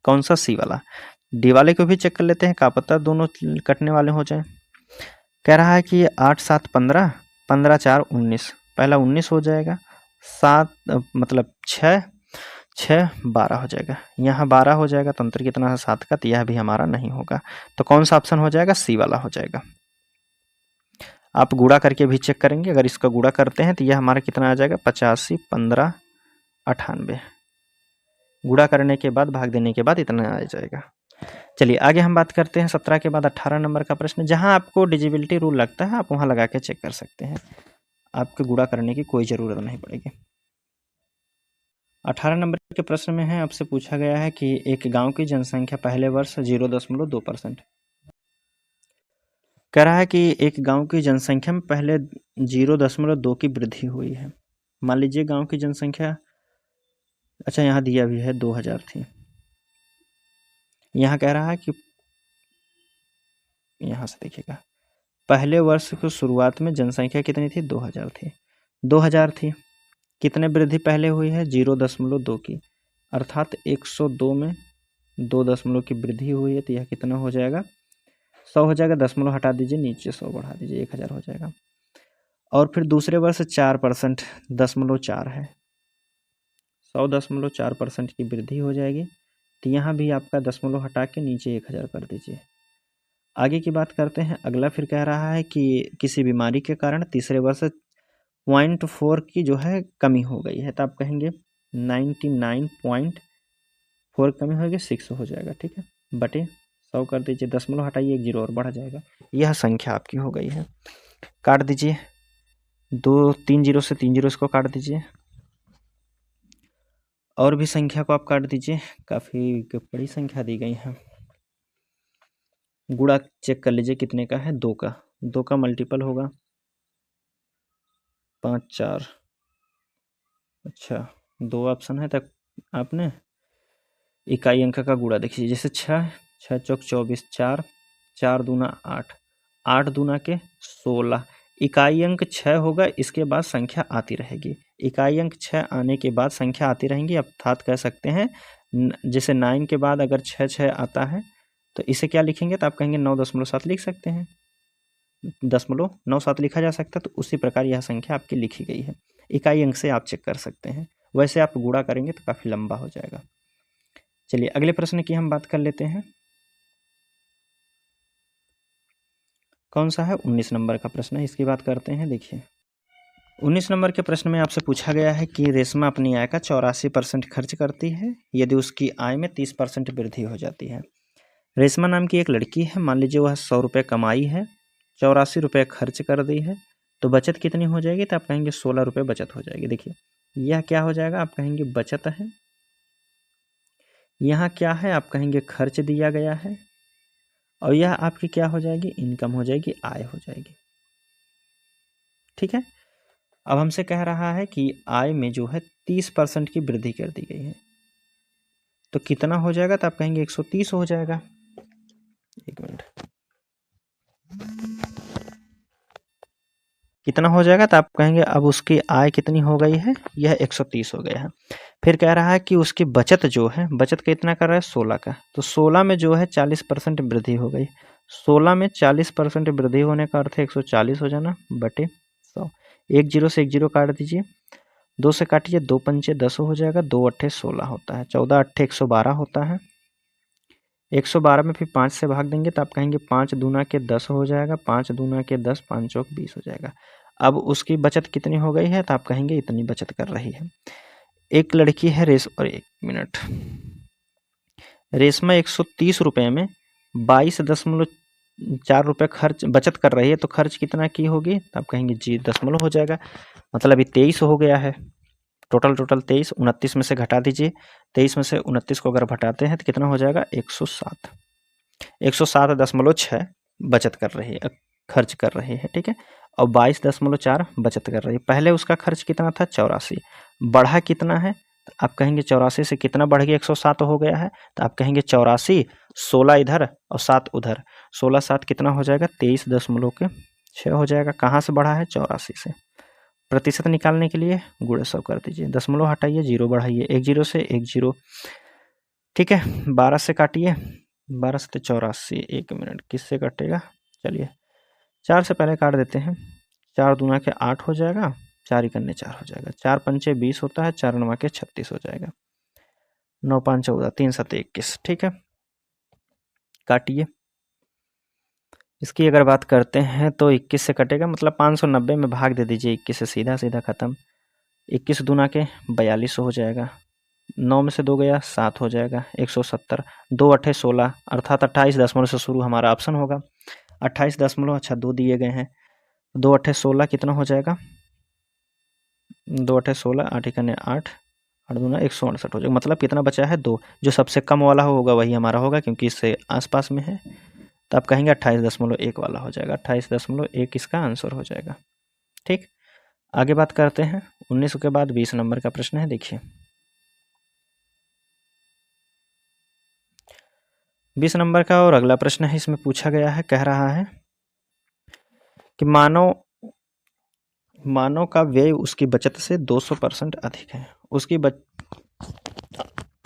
कौन सा? सी वाला। डी वाले को भी चेक कर लेते हैं, क्या पता दोनों कटने वाले हो जाए। कह रहा है कि 8 7 15, 15 4 19, पहला 19 हो जाएगा, 7 मतलब 6 6 12 हो जाएगा। यहाँ 12 हो जाएगा, तो अंतर कितना है? 7 का, तो यह भी हमारा नहीं होगा। तो कौन सा ऑप्शन हो जाएगा? सी वाला हो जाएगा। आप गुणा करके भी चेक करेंगे, अगर इसका गुणा करते हैं तो यह हमारा कितना आ जाएगा? 85 15 98। गुणा करने के बाद भाग देने के बाद इतना आ जाएगा। चलिए आगे हम बात करते हैं 17 के बाद 18 नंबर का प्रश्न। जहां आपको डिजिबिलिटी रूल लगता है आप वहां लगा के चेक कर सकते हैं, आपको गुणा करने की कोई ज़रूरत नहीं पड़ेगी। 18 नंबर के प्रश्न में है, आपसे पूछा गया है कि एक गांव की जनसंख्या पहले वर्ष 0.2%। कह रहा है कि एक गांव की जनसंख्या में पहले 0.2 की वृद्धि हुई है। मान लीजिए गांव की जनसंख्या, अच्छा यहाँ दिया भी है 2000 थी। यहाँ कह रहा है कि यहाँ से देखिएगा, पहले वर्ष की शुरुआत में जनसंख्या कितनी थी? 2000 थी। 2000 थी, कितने वृद्धि पहले हुई है? 0.2 की, अर्थात 102 में 2 दशमलव की वृद्धि हुई है, तो यह कितना हो जाएगा? 100 हो जाएगा। दशमलव हटा दीजिए, नीचे 100 बढ़ा दीजिए, 1000 हो जाएगा। और फिर दूसरे वर्ष 4%, 0.4 है, 100.4% की वृद्धि हो जाएगी, तो यहाँ भी आपका दशमलव हटा के नीचे 1000 कर दीजिए। आगे की बात करते हैं, अगला फिर कह रहा है कि किसी बीमारी के कारण तीसरे वर्ष 0.4 की जो है कमी हो गई है, तो आप कहेंगे 99.4 कमी होगी, 6 हो जाएगा। ठीक है, बटे 100 कर दीजिए, दशमलव हटाइए, 1 जीरो और बढ़ जाएगा। यह संख्या आपकी हो गई है। काट दीजिए, 3 जीरो से 3 जीरो इसको काट दीजिए, और भी संख्या को आप काट दीजिए, काफ़ी बड़ी संख्या दी गई है। गुणा चेक कर लीजिए कितने का है? 2 का, 2 का मल्टीपल होगा 5 4। अच्छा 2 ऑप्शन है, तक आपने इकाई अंक का गुणा देखिए, जैसे 6 6 चौक 24, 4 4 दूना 8, 8 दूना के 16, इकाई अंक 6 होगा, इसके बाद संख्या आती रहेगी। इकाई अंक 6 आने के बाद संख्या आती रहेंगी, अर्थात कह सकते हैं जैसे 9 के बाद अगर 6 6 आता है तो इसे क्या लिखेंगे, तो आप कहेंगे 9.7 लिख सकते हैं, 0.97 लिखा जा सकता है। तो उसी प्रकार यह संख्या आपकी लिखी गई है। इकाई अंक से आप चेक कर सकते हैं, वैसे आप गुणा करेंगे तो काफ़ी लंबा हो जाएगा। चलिए अगले प्रश्न की हम बात कर लेते हैं। कौन सा है, 19 नंबर का प्रश्न है, इसकी बात करते हैं। देखिए 19 नंबर के प्रश्न में आपसे पूछा गया है कि रेशमा अपनी आय का 84% खर्च करती है यदि उसकी आय में 30% वृद्धि हो जाती है। रेशमा नाम की एक लड़की है, मान लीजिए वह 100 रुपये कमाई है, 84 रुपये खर्च कर दी है, तो बचत कितनी हो जाएगी, तो आप कहेंगे 16 रुपये बचत हो जाएगी। देखिए यह क्या हो जाएगा, आप कहेंगे बचत है, यहाँ क्या है, आप कहेंगे खर्च दिया गया है, और यह आपकी क्या हो जाएगी, इनकम हो जाएगी, आय हो जाएगी। ठीक है, अब हमसे कह रहा है कि आय में जो है 30% की वृद्धि कर दी गई है, तो कितना हो जाएगा, तो आप कहेंगे 130 हो जाएगा। एक मिनट, कितना हो जाएगा, तो आप कहेंगे अब उसकी आय कितनी हो गई है, यह 130 हो गया है। फिर कह रहा है कि उसकी बचत जो है, बचत कितना कर रहा है, 16 का, तो 16 में जो है 40% वृद्धि हो गई। 16 में 40% वृद्धि होने का अर्थ है 140 हो जाना बटे 100। 1 0 से 1 0 काट दीजिए, 2 से काटिए, 2 पंचे 10 हो जाएगा, 2 अट्ठे 16 होता है, 14 अट्ठे 112 होता है। 112 में फिर 5 से भाग देंगे तो आप कहेंगे 5 दूना के 10 हो जाएगा, 5 दूना के 10, 5 चौक 20 हो जाएगा। अब उसकी बचत कितनी हो गई है, तो आप कहेंगे इतनी बचत कर रही है। एक लड़की है और 1 मिनट, रेशमा 130 रुपये में 22.4 रुपये खर्च बचत कर रही है, तो खर्च कितना की होगी, तो आप कहेंगे जी दशमलव हो जाएगा, मतलब अभी 23 हो गया है। टोटल 23, 29 में से घटा दीजिए, 23 में से 29 को अगर घटाते हैं तो कितना हो जाएगा, 107, 107.6 बचत कर रही है, खर्च कर रही है। ठीक है, और 22.4 बचत कर रही है। पहले उसका खर्च कितना था, 84, बढ़ा कितना है, तो आप कहेंगे 84 से कितना बढ़ गया, 107 हो गया है, तो आप कहेंगे 84, 16 इधर और 7 उधर, 16 7 कितना हो जाएगा, 23.6 हो जाएगा। कहाँ से बढ़ा है, 84 से। प्रतिशत निकालने के लिए गुणे 100 कर दीजिए, दशमलव हटाइए, 0 बढ़ाइए, 1 0 से 1 0। ठीक है, 12 से काटिए, 12 से 84, 1 मिनट किससे कटेगा, चलिए 4 से पहले काट देते हैं, 4 दूना के 8 हो जाएगा, 4 इकन्ने 4 हो जाएगा, 4 पंचे 20 होता है, 4 नवा के 36 हो जाएगा, 9 5 14, 3 7 21। ठीक है, काटिए। इसकी अगर बात करते हैं तो 21 से कटेगा, मतलब 590 में भाग दे दीजिए 21 से, सीधा सीधा खत्म। 21 दूना के 42 हो जाएगा, 9 में से 2 गया 7 हो जाएगा, 170, 2 अट्ठे 16, अर्थात 28 दशमलव से शुरू हमारा ऑप्शन होगा। 28 दशमलव, अच्छा 2 दिए गए हैं, 2 अट्ठे 16 कितना हो जाएगा, 2 अट्ठे 16, 8 इकन्ने 8, 8 दूना 168 हो जाएगा, मतलब कितना बचा है, 2। जो सबसे कम वाला होगा वही हमारा होगा, क्योंकि इससे आसपास में है, तो आप कहेंगे 28.1 वाला हो जाएगा, 28.1 इसका आंसर हो जाएगा। ठीक, आगे बात करते हैं। 19 के बाद 20 नंबर का प्रश्न है। देखिए 20 नंबर का और अगला प्रश्न है, इसमें पूछा गया है, कह रहा है कि मानव का व्यय उसकी बचत से 200% अधिक है। उसकी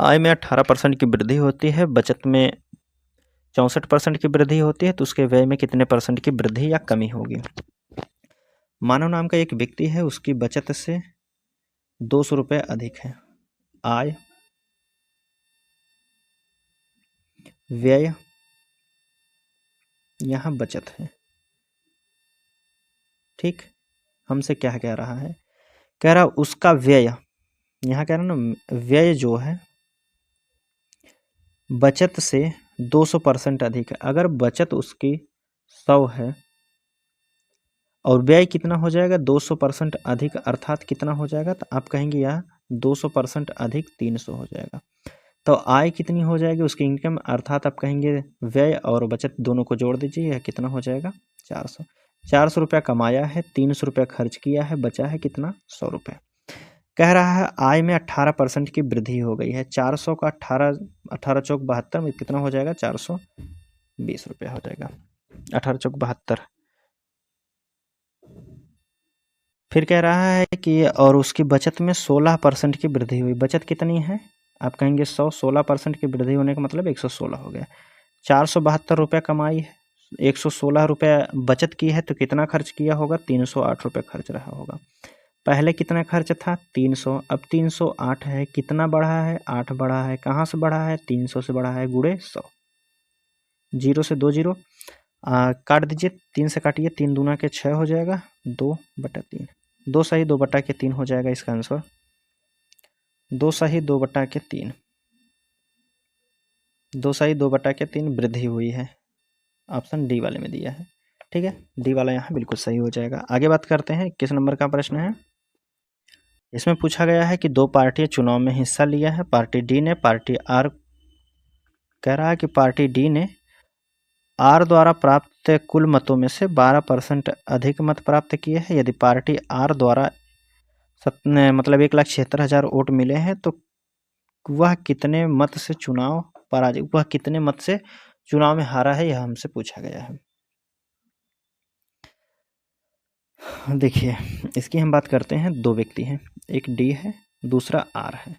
आय में 18% की वृद्धि होती है, बचत में 64% की वृद्धि होती है, तो उसके व्यय में कितने परसेंट की वृद्धि या कमी होगी। मानव नाम का एक व्यक्ति है, उसकी बचत से 200 रुपये अधिक है, आय व्यय यहाँ बचत है। ठीक, हमसे क्या कह रहा है, कह रहा उसका व्यय, यहाँ कह रहा ना व्यय जो है बचत से 200% अधिक है। अगर बचत उसकी 100 है और व्यय कितना हो जाएगा, 200% अधिक, अर्थात कितना हो जाएगा, तो आप कहेंगे यह 200% अधिक 300 हो जाएगा। तो आय कितनी हो जाएगी, उसकी इनकम, अर्थात आप कहेंगे व्यय और बचत दोनों को जोड़ दीजिए, यह कितना हो जाएगा, 400। 400 रुपया कमाया है, 300 रुपया खर्च किया है, बचा है कितना 100 रुपया। कह रहा है आय में 18% की वृद्धि हो गई है। 400 का 18 चौक 72 में कितना हो जाएगा 420 रुपया हो जाएगा। 18 चौक 72। फिर कह रहा है कि और उसकी बचत में 16% की वृद्धि हुई। बचत कितनी है आप कहेंगे 100, 16% की वृद्धि होने का मतलब 116 हो गया। 472 रुपया कमाई है, 116 रुपया बचत की है, तो कितना खर्च किया होगा 308 रुपया खर्च रहा होगा। पहले कितना खर्च था 300, अब 308 है, कितना बढ़ा है 8 बढ़ा है। कहाँ से बढ़ा है 300 से बढ़ा है, गुणे 100। 0 से 2 0 काट दीजिए, 3 से काटिए, 3 दूना के 6 हो जाएगा, 2/3। 2 सही 2/3 हो जाएगा इसका आंसर। 2 सही 2/3, 2 सही 2/3 वृद्धि हुई है। ऑप्शन डी वाले में दिया है। ठीक है, डी वाला यहाँ बिल्कुल सही हो जाएगा। आगे बात करते हैं, किस नंबर का प्रश्न है। इसमें पूछा गया है कि 2 पार्टियां चुनाव में हिस्सा लिया है। पार्टी डी ने पार्टी आर, कह रहा है कि पार्टी डी ने आर द्वारा प्राप्त कुल मतों में से 12% अधिक मत प्राप्त किए हैं। यदि पार्टी आर द्वारा मतलब 1,76,000 वोट मिले हैं तो वह कितने मत से चुनाव पराजित, वह कितने मत से चुनाव में हारा है, यह हमसे पूछा गया है। देखिए इसकी हम बात करते हैं। 2 व्यक्ति हैं, एक डी है, दूसरा आर है।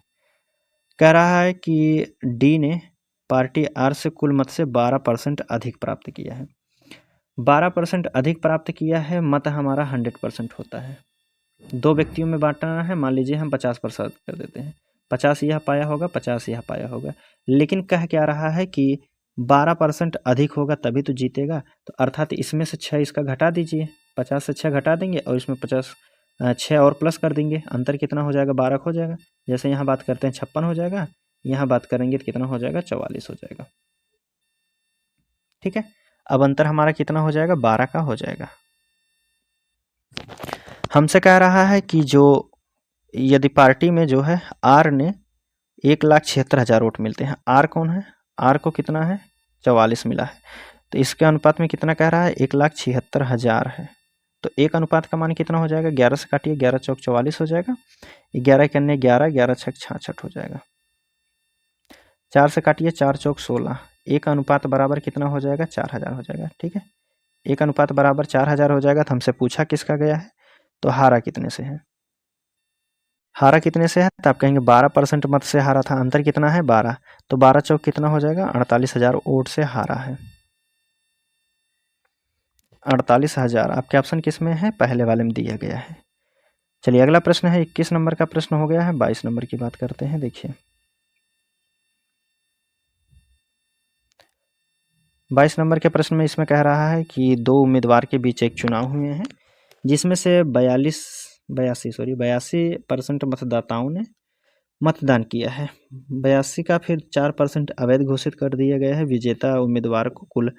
कह रहा है कि डी ने पार्टी आर से कुल मत से 12% अधिक प्राप्त किया है। 12% अधिक प्राप्त किया है, मत हमारा 100% होता है। 2 व्यक्तियों में बांटना है, मान लीजिए हम 50% कर देते हैं। 50 यह पाया होगा, 50 यह पाया होगा। लेकिन कह क्या रहा है कि 12% अधिक होगा तभी तो जीतेगा। तो अर्थात इसमें से 6 इसका घटा दीजिए, 50 से 6 घटा देंगे और इसमें 6 और प्लस कर देंगे। अंतर कितना हो जाएगा 12 हो जाएगा। जैसे यहाँ बात करते हैं 56 हो जाएगा, यहाँ बात करेंगे तो कितना हो जाएगा 44 हो जाएगा। ठीक है, अब अंतर हमारा कितना हो जाएगा 12 का हो जाएगा। हमसे कह रहा है कि जो यदि पार्टी में जो है आर ने 1,76,000 वोट मिलते हैं। आर कौन है, आर को कितना है 44 मिला है, तो इसके अनुपात में कितना कह रहा है 1,76,000 है। तो एक अनुपात का मान कितना हो जाएगा, 11 से काटिए, 11 चौक 44 हो जाएगा। 11 के अन्य 11, 11 छक 66 हो जाएगा। 4 से काटिए, 4 चौक 16। एक अनुपात बराबर कितना हो जाएगा 4,000 हो जाएगा। ठीक है, एक अनुपात बराबर 4,000 हो जाएगा। तो हमसे पूछा किसका गया है, तो हारा कितने से है। हारा कितने से है, तो आप कहेंगे 12% मत से हारा था। अंतर कितना है 12, तो 12 चौक कितना हो जाएगा 48,000 वोट से हारा है। 48,000 आपके ऑप्शन किस में है, पहले वाले में दिया गया है। चलिए अगला प्रश्न है 21 नंबर का प्रश्न हो गया है। 22 नंबर की बात करते हैं। देखिए 22 नंबर के प्रश्न में इसमें कह रहा है कि 2 उम्मीदवार के बीच एक चुनाव हुए हैं, जिसमें से 82% मतदाताओं ने मतदान किया है। 82 का फिर 4% अवैध घोषित कर दिया गया है। विजेता उम्मीदवार को कुल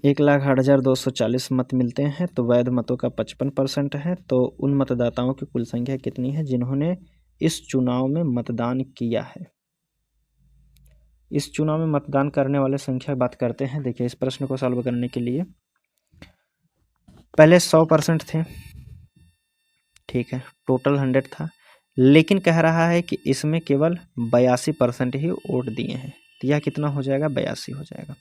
1,08,240 मत मिलते हैं, तो वैध मतों का 55% है। तो उन मतदाताओं की कुल संख्या कितनी है जिन्होंने इस चुनाव में मतदान किया है। इस चुनाव में मतदान करने वाले संख्या बात करते हैं। देखिए इस प्रश्न को सॉल्व करने के लिए पहले 100% थे, ठीक है, टोटल 100 था, लेकिन कह रहा है कि इसमें केवल 82% ही वोट दिए हैं, तो यह कितना हो जाएगा 82 हो जाएगा।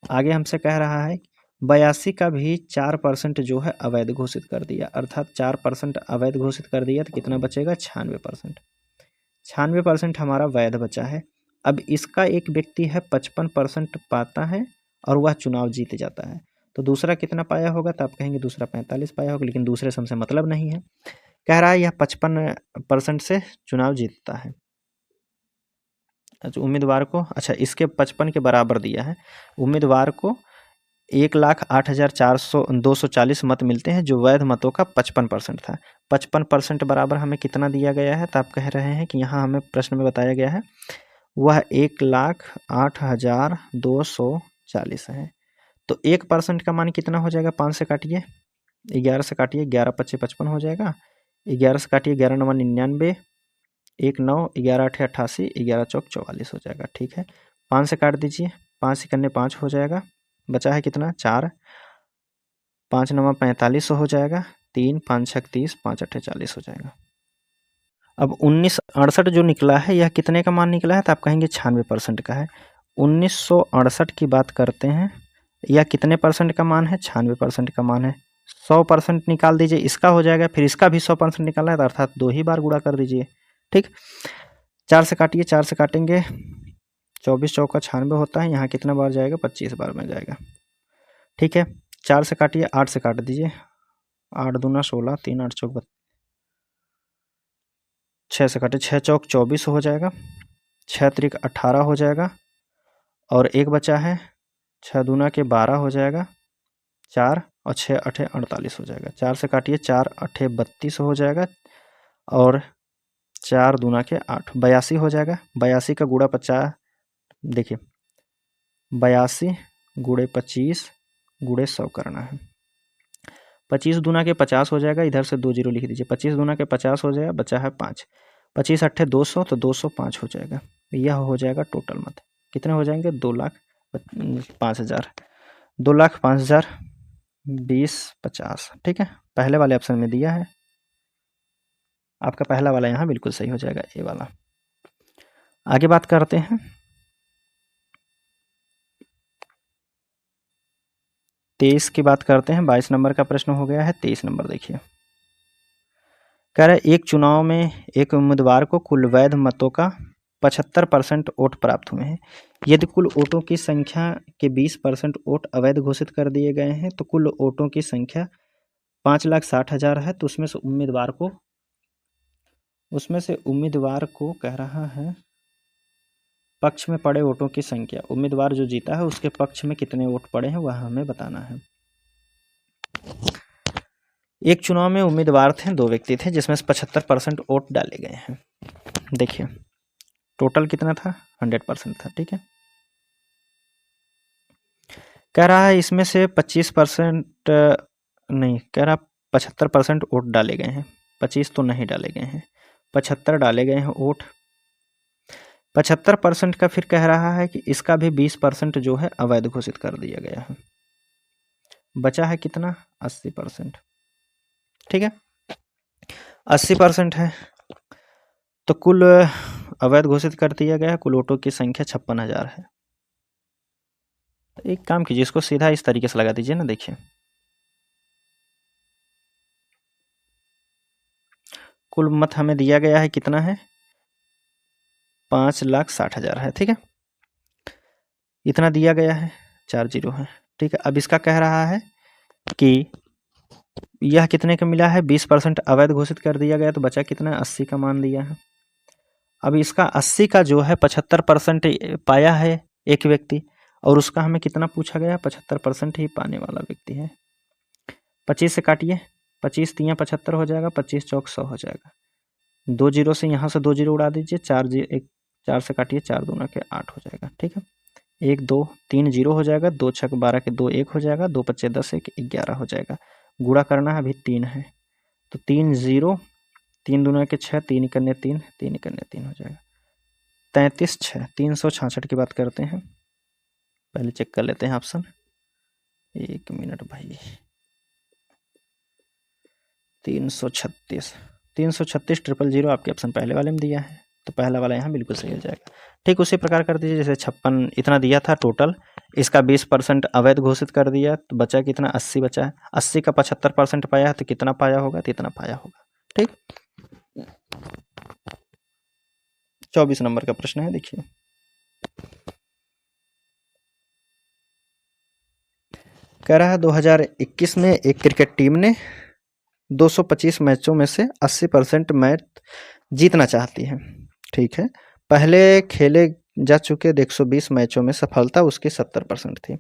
आगे हमसे कह रहा है 82 का भी 4% जो है अवैध घोषित कर दिया, अर्थात 4% अवैध घोषित कर दिया, तो कितना बचेगा 96%। 96% हमारा वैध बचा है। अब इसका एक व्यक्ति है 55% पाता है और वह चुनाव जीत जाता है, तो दूसरा कितना पाया होगा, तो आप कहेंगे दूसरा 45 पाया होगा, लेकिन दूसरे से हमसे मतलब नहीं है। कह रहा है यह 55% से चुनाव जीतता है। अच्छा उम्मीदवार को, अच्छा इसके 55 के बराबर दिया है। उम्मीदवार को 1,08,240 मत मिलते हैं, जो वैध मतों का 55% था। 55% बराबर हमें कितना दिया गया है, तो आप कह रहे हैं कि यहाँ हमें प्रश्न में बताया गया है वह 1,08,240 है। तो 1% का मान कितना हो जाएगा, 5 से काटिए, 11 से काटिए, 11 × 5 = 55 हो जाएगा। 11 से काटिए, 11 × 9 = 99, 1 9, 11 8 88, 11 चौक 44 हो जाएगा। ठीक है, 5 से काट दीजिए, 5 × 5 हो जाएगा, बचा है कितना 4। 5 9 45 हो जाएगा, 3 5 6 30, 5 8 40 हो जाएगा। अब 1968 जो निकला है यह कितने का मान निकला है, तो आप कहेंगे 96% का है। 1968 की बात करते हैं, यह कितने परसेंट का मान है, 96% का मान है। 100% निकाल दीजिए, इसका हो जाएगा, फिर इसका भी 100% निकालना है, तो अर्थात 2 ही बार गुणा कर दीजिए। ठीक, 4 से काटिए, 4 से काटेंगे 24 चौका 96 होता है, यहाँ कितना बार जाएगा, 25 बार में जाएगा। ठीक है, 4 से काटिए, 8 से काट दीजिए, 8 दूना 16, 3 8 चौक 6 से काटे, 6 चौक 24 हो जाएगा, 6 त्रिक 18 हो जाएगा, और एक बचा है, 6 दूना के 12 हो जाएगा, 4 और 6 8 48 हो जाएगा। 4 से काटिए, 4 8 32 हो जाएगा, और 4 दूना के 8 82 हो जाएगा। 82 का गुणा 50, देखिए 82 गुणे 25 गुणे 100 करना है। 25 दूना के 50 हो जाएगा, इधर से 2 जीरो लिख दीजिए, 25 दूना के 50 हो जाएगा, बचा है 5, 25 8 200, तो 205 हो जाएगा। यह हो जाएगा टोटल मत, कितने हो जाएंगे, 2,05,000, 2,05,000 20 50। ठीक है, पहले वाले ऑप्शन में दिया है, आपका पहला वाला यहाँ बिल्कुल सही हो जाएगा, ए वाला। आगे बात करते हैं, तेईस की बात करते हैं। 22 नंबर का प्रश्न हो गया है, 23 नंबर देखिए। कह रहा है एक चुनाव में एक उम्मीदवार को कुल वैध मतों का 75% वोट प्राप्त हुए हैं। यदि कुल वोटों की संख्या के 20% वोट अवैध घोषित कर दिए गए हैं, तो कुल वोटों की संख्या 5,60,000 है। तो उसमें से उम्मीदवार को कह रहा है पक्ष में पड़े वोटों की संख्या, उम्मीदवार जो जीता है उसके पक्ष में कितने वोट पड़े हैं वह हमें बताना है। एक चुनाव में उम्मीदवार थे, 2 व्यक्ति थे, जिसमें से 75% वोट डाले गए हैं। देखिए टोटल कितना था, 100% था। ठीक है, कह रहा है इसमें से 25% नहीं, कह रहा 75% वोट डाले गए हैं, 25 तो नहीं डाले गए हैं, 75 डाले गए हैं वोट। 75% का फिर कह रहा है कि इसका भी 20% जो है अवैध घोषित कर दिया गया है। बचा है कितना, 80%। ठीक है, 80% है, तो कुल अवैध घोषित कर दिया गया है। कुल वोटों की संख्या 56,000 है। एक काम कीजिए, इसको सीधा इस तरीके से लगा दीजिए ना। देखिए कुल मत हमें दिया गया है कितना है, 5,60,000 है। ठीक है, इतना दिया गया है, 4 जीरो है। ठीक है, अब इसका कह रहा है कि यह कितने का मिला है, 20% अवैध घोषित कर दिया गया, तो बचा कितना, 80 का मान दिया है। अब इसका 80 का जो है 75% पाया है एक व्यक्ति, और उसका हमें कितना पूछा गया, 75% ही पाने वाला व्यक्ति है। 25 से काटिए, 25 3 75 हो जाएगा, 25 चौक 100 हो जाएगा। 2 जीरो से यहाँ से 2 जीरो उड़ा दीजिए, 4 से काटिए, 4 दूना के 8 हो जाएगा। ठीक है, 1 2 3 जीरो हो जाएगा, 2 6 12 के 2 1 हो जाएगा, 2 5 10 1 11 हो जाएगा। गुणा करना है, अभी 3 है, तो 3 0, 3 दूना के 6, 3 करने 3, 3 करने 3 हो जाएगा। 33 6 366 की बात करते हैं, पहले चेक कर लेते हैं ऑप्शन, 1 मिनट भाई। 336 000 आपके ऑप्शन पहले वाले में दिया है, तो पहला वाला यहाँ बिल्कुल सही हो जाएगा। ठीक उसी प्रकार कर दीजिए, जैसे 56 इतना दिया था टोटल, इसका 20% अवैध घोषित कर दिया, तो बचा कितना, 80 बचा है। 80 का 75% पाया है, तो कितना पाया होगा, तो इतना पाया होगा। ठीक, 24 नंबर का प्रश्न है, देखिए। कह रहा है 2021 में एक क्रिकेट टीम ने 225 मैचों में से 80% मैच जीतना चाहती है। ठीक है, पहले खेले जा चुके 120 मैचों में सफलता उसकी 70% थी।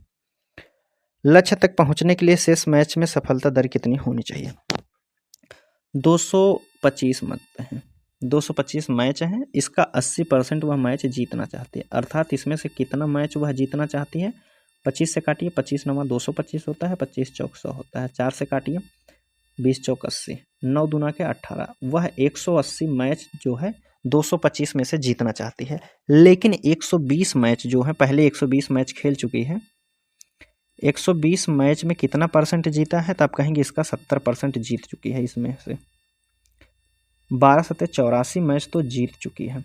लक्ष्य तक पहुंचने के लिए शेष मैच में सफलता दर कितनी होनी चाहिए। 225 मैच हैं, 225 मैच हैं, इसका 80% वह मैच जीतना चाहती है, अर्थात इसमें से कितना मैच वह जीतना चाहती है। 25 से काटिए, 25 9 225 होता है, 25 चौक 100 होता है, 4 से काटिए, 20 चौक 80, 9 दूना के 18, वह 180 मैच जो है 225 में से जीतना चाहती है। लेकिन 120 मैच जो है, पहले 120 मैच खेल चुकी है, 120 मैच में कितना परसेंट जीता है, तो आप कहेंगे इसका 70% जीत चुकी है। इसमें से 12 सत्ते 84 मैच तो जीत चुकी है।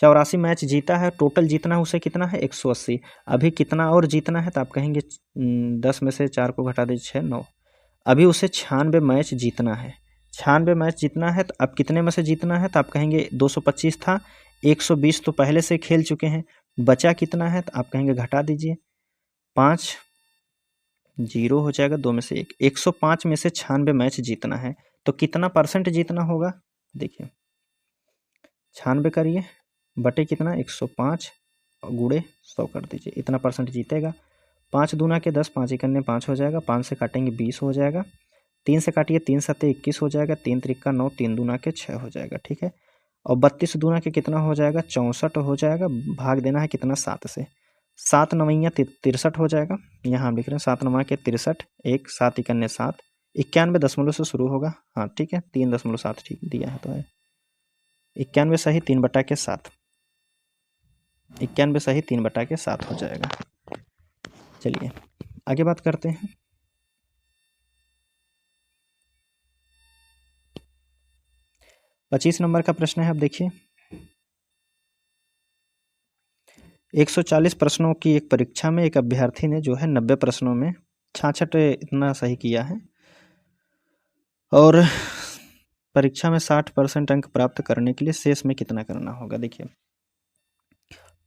84 मैच जीता है, टोटल जीतना उसे कितना है 180। अभी कितना और जीतना है, तो आप कहेंगे 10 में से 4 को घटा दीजिए 6 9। अभी उसे 96 मैच जीतना है। 96 मैच जीतना है, तो अब कितने में से जीतना है, तो आप कहेंगे 225 था, 120 तो पहले से खेल चुके हैं, बचा कितना है, तो आप कहेंगे घटा दीजिए 5, 0 हो जाएगा 2 में से 1। 105 में से 96 मैच जीतना है, तो कितना परसेंट जीतना होगा, देखिए 96 करिए बटे कितना 105 गुड़े 100 कर दीजिए, इतना परसेंट जीतेगा। 5 दूना के 10, 5 इकन्ने 5 हो जाएगा, 5 से काटेंगे 20 हो जाएगा, 3 से काटिए 3 सत्ते 21 हो जाएगा, 3 त्रिका 9, 3 दूना के 6 हो जाएगा, ठीक है। और 32 दूना के कितना हो जाएगा 64 हो जाएगा, भाग देना है कितना 7 से, 7 नवैया 63 हो जाएगा। यहाँ हम लिख रहे हैं 7 नवा के 63, 1 7 इकन्ने 7, 91 दशमलव से शुरू होगा, हाँ ठीक है 3.7 ठीक दिया है, तो है 91 सही 3/7, 91 सही 3/7 हो जाएगा। चलिए आगे बात करते हैं। पच्चीस नंबर का प्रश्न है, अब देखिए 140 प्रश्नों की एक परीक्षा में एक अभ्यर्थी ने जो है 90 प्रश्नों में 66 इतना सही किया है और परीक्षा में 60% अंक प्राप्त करने के लिए शेष में कितना करना होगा। देखिए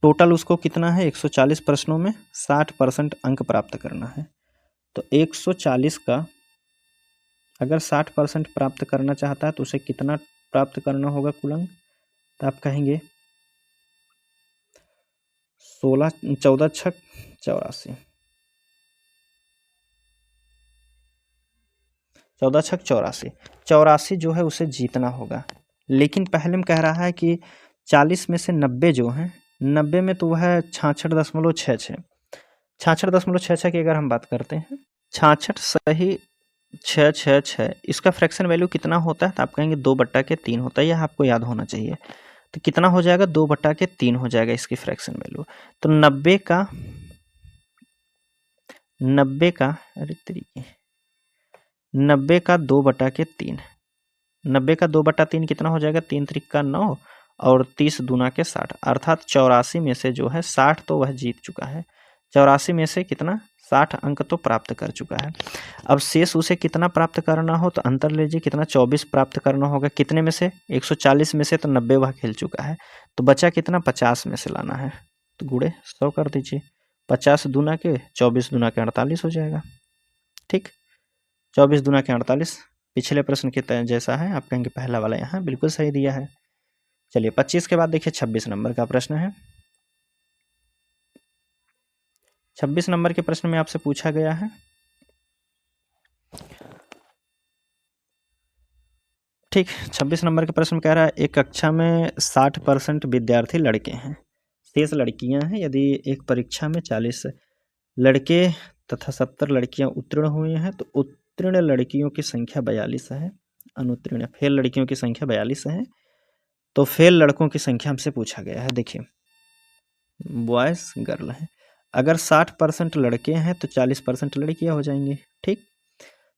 टोटल उसको कितना है 140 प्रश्नों में 60% अंक प्राप्त करना है, तो 140 का अगर 60% प्राप्त करना चाहता है तो उसे कितना प्राप्त करना होगा कुल अंक, तो आप कहेंगे 14 छक 84, 14 छक 84, 84 जो है उसे जीतना होगा। लेकिन पहले में कह रहा है कि 40 में से 90 जो है 90 में तो वह 66.66, 66.66 की अगर हम बात करते हैं 66 सही 666, इसका फ्रैक्शन वैल्यू कितना होता है, तो आप कहेंगे 2/3 होता है, यह आपको याद होना चाहिए। तो कितना हो जाएगा 2/3 हो जाएगा इसकी फ्रैक्शन वैल्यू। तो 90 का अरे तरीके 90 का 2/3, 90 का 2/3 कितना हो जाएगा 3 त्रिका 9 और 30 दूना के 60, अर्थात 84 में से जो है 60 तो वह जीत चुका है। 84 में से कितना 60 अंक तो प्राप्त कर चुका है। अब शेष उसे कितना प्राप्त करना हो, तो अंतर लीजिए कितना 24 प्राप्त करना होगा, कितने में से 140 में से तो 90 वह खेल चुका है, तो बचा कितना 50 में से लाना है, तो गुड़े 100 कर दीजिए, 50 दूना के 24 दूना के 48 हो जाएगा, ठीक 24 दूना के 48 पिछले प्रश्न के जैसा है, आप कहेंगे पहला वाला यहाँ बिल्कुल सही दिया है। चलिए 25 के बाद देखिए 26 नंबर का प्रश्न है। 26 नंबर के प्रश्न में आपसे पूछा गया है, ठीक 26 नंबर के प्रश्न कह रहा है एक कक्षा में 60% विद्यार्थी लड़के हैं, शेष लड़कियां हैं। यदि एक परीक्षा में 40 लड़के तथा 70 लड़कियां उत्तीर्ण हुई हैं, तो उत्तीर्ण लड़कियों की संख्या 42 है, अनुत्तीर्ण फेल लड़कियों की संख्या 42 है, तो फेल लड़कों की संख्या हमसे पूछा गया है। देखिए बॉयज गर्ल है, अगर 60% लड़के हैं तो 40% लड़कियां हो जाएंगी, ठीक।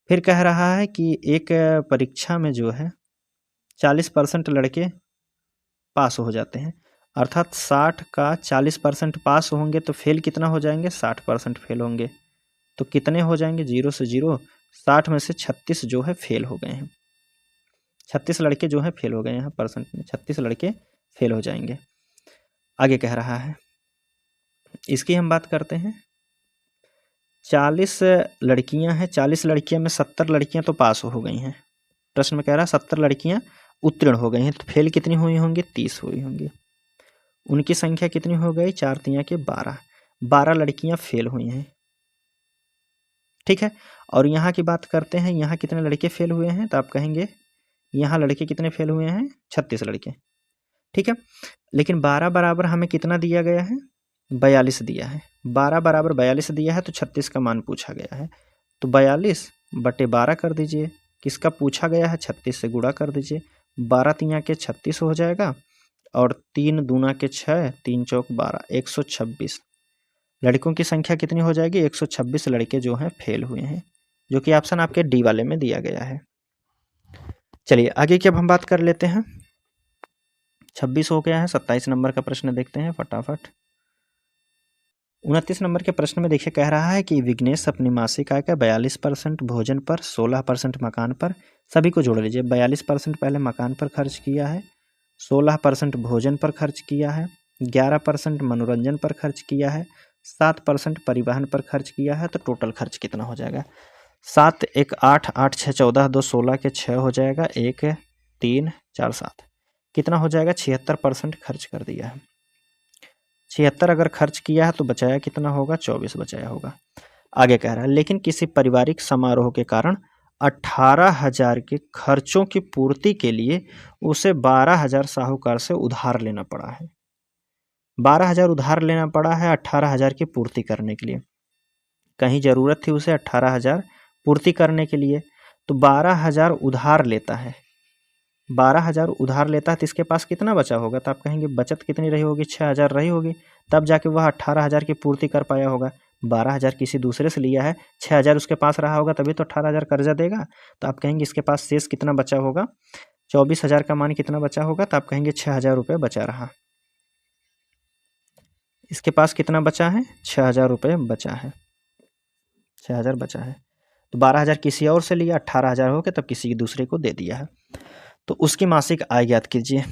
फिर कह रहा है कि एक परीक्षा में जो है 40% लड़के पास हो जाते हैं, अर्थात 60 का 40% पास होंगे तो फेल कितना हो जाएंगे 60% फेल होंगे, तो कितने हो जाएंगे 0 से 0, 60 में से 36 जो है फेल हो गए हैं, 36 लड़के जो है फेल हो गए हैं, परसेंट में 36 लड़के फेल हो जाएंगे। आगे कह रहा है इसकी हम बात करते हैं, 40 लड़कियां हैं, 40 लड़कियां में 70 लड़कियां तो पास हो गई हैं, प्रश्न में कह रहा है 70 लड़कियां उत्तीर्ण हो गई हैं, तो फेल कितनी हुई होंगी 30 हुई होंगी। उनकी संख्या कितनी हो गई 4 तिया के 12, 12 लड़कियां फेल हुई हैं, ठीक है। और यहाँ की बात करते हैं, यहाँ कितने लड़के फेल हुए हैं, तो आप कहेंगे यहाँ लड़के कितने फेल हुए हैं 36 लड़के, ठीक है। लेकिन 12 बराबर हमें कितना दिया गया है 42 दिया है, 12 बराबर 42 दिया है, तो 36 का मान पूछा गया है, तो 42/12 कर दीजिए, किसका पूछा गया है 36 से गुणा कर दीजिए, 12 तिया के 36 हो जाएगा और 3 दूना के 6, 3 चौक 12, 126, लड़कों की संख्या कितनी हो जाएगी, 126 लड़के जो हैं फेल हुए हैं, जो कि ऑप्शन आपके डी वाले में दिया गया है। चलिए आगे की अब हम बात कर लेते हैं। 26 हो गया है, 27 नंबर का प्रश्न देखते हैं फटाफट। 29 नंबर के प्रश्न में देखिए कह रहा है कि विघ्नेश अपनी मासिक आय का 42% भोजन पर, 16% मकान पर, सभी को जोड़ लीजिए। 42% पहले मकान पर खर्च किया है, 16% भोजन पर खर्च किया है, 11% मनोरंजन पर खर्च किया है, 7% परिवहन पर खर्च किया है। तो टोटल खर्च कितना हो जाएगा, 7 1 8 8 6 14 2 16 के 6 हो जाएगा, 1 3 4 7 कितना हो जाएगा, 76% खर्च कर दिया है। 76 अगर खर्च किया है तो बचाया कितना होगा, 24 बचाया होगा। आगे कह रहा है लेकिन किसी पारिवारिक समारोह के कारण 18,000 के खर्चों की पूर्ति के लिए उसे 12,000 साहूकार से उधार लेना पड़ा है। 12,000 उधार लेना पड़ा है 18,000 की पूर्ति करने के लिए। कहीं ज़रूरत थी उसे 18,000 पूर्ति करने के लिए, तो 12,000 उधार लेता है। 12,000 उधार लेता है तो इसके पास कितना बचा होगा, तो आप कहेंगे बचत कितनी रही होगी, 6,000 रही होगी, तब जाके वह 18,000 की पूर्ति कर पाया होगा। 12,000 किसी दूसरे से लिया है, 6,000 उसके पास रहा होगा, तभी तो 18,000 कर्जा देगा। तो आप कहेंगे इसके पास शेष कितना बचा होगा, 24,000 का मान कितना बचा होगा, तो आप कहेंगे 6,000 रुपये बचा रहा। इसके पास कितना बचा है, 6,000 रुपये बचा है, 6,000 बचा है। तो 12,000 किसी और से लिया, 18,000 हो गए, तब किसी दूसरे को दे दिया है। तो उसकी मासिक आय ज्ञात कीजिए।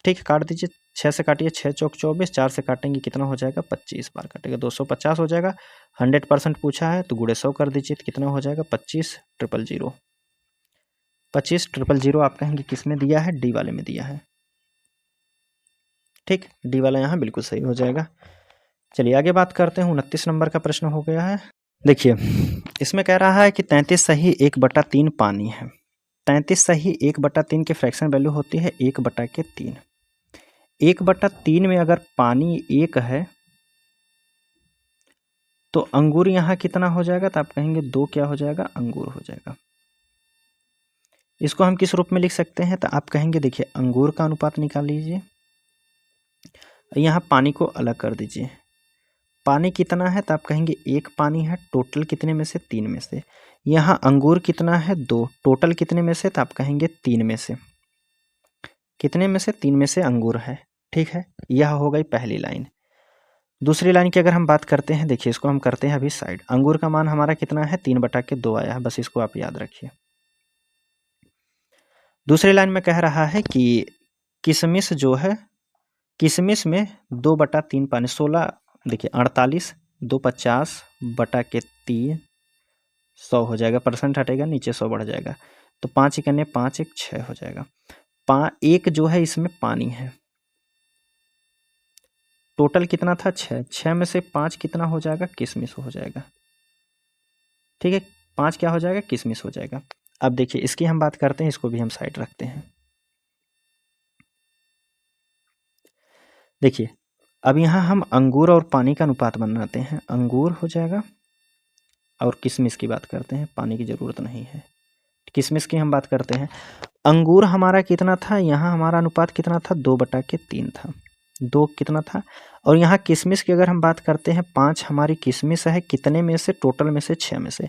ठीक है, काट दीजिए, 6 से काटिए, 6 चौक 24, 4 से काटेंगे कितना हो जाएगा, 25 बार काटेगा 250 हो जाएगा। 100% पूछा है तो गुणे 100 कर दीजिए, तो कितना हो जाएगा 25,000। 25,000 आप कहेंगे किस में दिया है, डी वाले में दिया है। ठीक, डी वाला यहाँ बिल्कुल सही हो जाएगा। चलिए आगे बात करते हैं। 29 नंबर का प्रश्न हो गया है। देखिए इसमें कह रहा है कि 33 सही 1/3 पानी है। 33 सही 1/3 की फ्रैक्शन वैल्यू होती है 1/3। 1/3 में अगर पानी 1 है तो अंगूर यहाँ कितना हो जाएगा, तो आप कहेंगे 2 क्या हो जाएगा, अंगूर हो जाएगा। इसको हम किस रूप में लिख सकते हैं, तो आप कहेंगे देखिए अंगूर का अनुपात निकाल लीजिए, यहाँ पानी को अलग कर दीजिए। पानी कितना है, तो आप कहेंगे 1 पानी है, टोटल कितने में से, 3 में से। यहाँ अंगूर कितना है, 2, टोटल कितने में से, तो आप कहेंगे 3 में से। कितने में से, 3 में से अंगूर है। ठीक है, यह हो गई पहली लाइन। दूसरी लाइन की अगर हम बात करते हैं, देखिए इसको हम करते हैं अभी साइड। अंगूर का मान हमारा कितना है, 3/2 आया है, बस इसको आप याद रखिए। दूसरी लाइन में कह रहा है कि किशमिश जो है, किशमिश में 2/3 पानी, 16 देखिए 48, 2 50/3 100 हो जाएगा, परसेंट हटेगा नीचे 100 बढ़ जाएगा, तो 5 1 5 1 6 हो जाएगा। 1 जो है इसमें पानी है, टोटल कितना था 6, 6 में से 5 कितना हो जाएगा, किशमिश हो जाएगा। ठीक है, 5 क्या हो जाएगा, किशमिश हो जाएगा। अब देखिए इसकी हम बात करते हैं, इसको भी हम साइड रखते हैं। देखिए अब यहाँ हम अंगूर और पानी का अनुपात बनाते हैं। अंगूर हो जाएगा और किशमिश की बात करते हैं, पानी की ज़रूरत नहीं है। किशमिश की हम बात करते हैं। अंगूर हमारा कितना था, यहाँ हमारा अनुपात कितना था, 2/3 था, 2 कितना था। और यहाँ किशमिश की अगर हम बात करते हैं, 5 हमारी किशमिश है, कितने में से, टोटल में से 6 में से।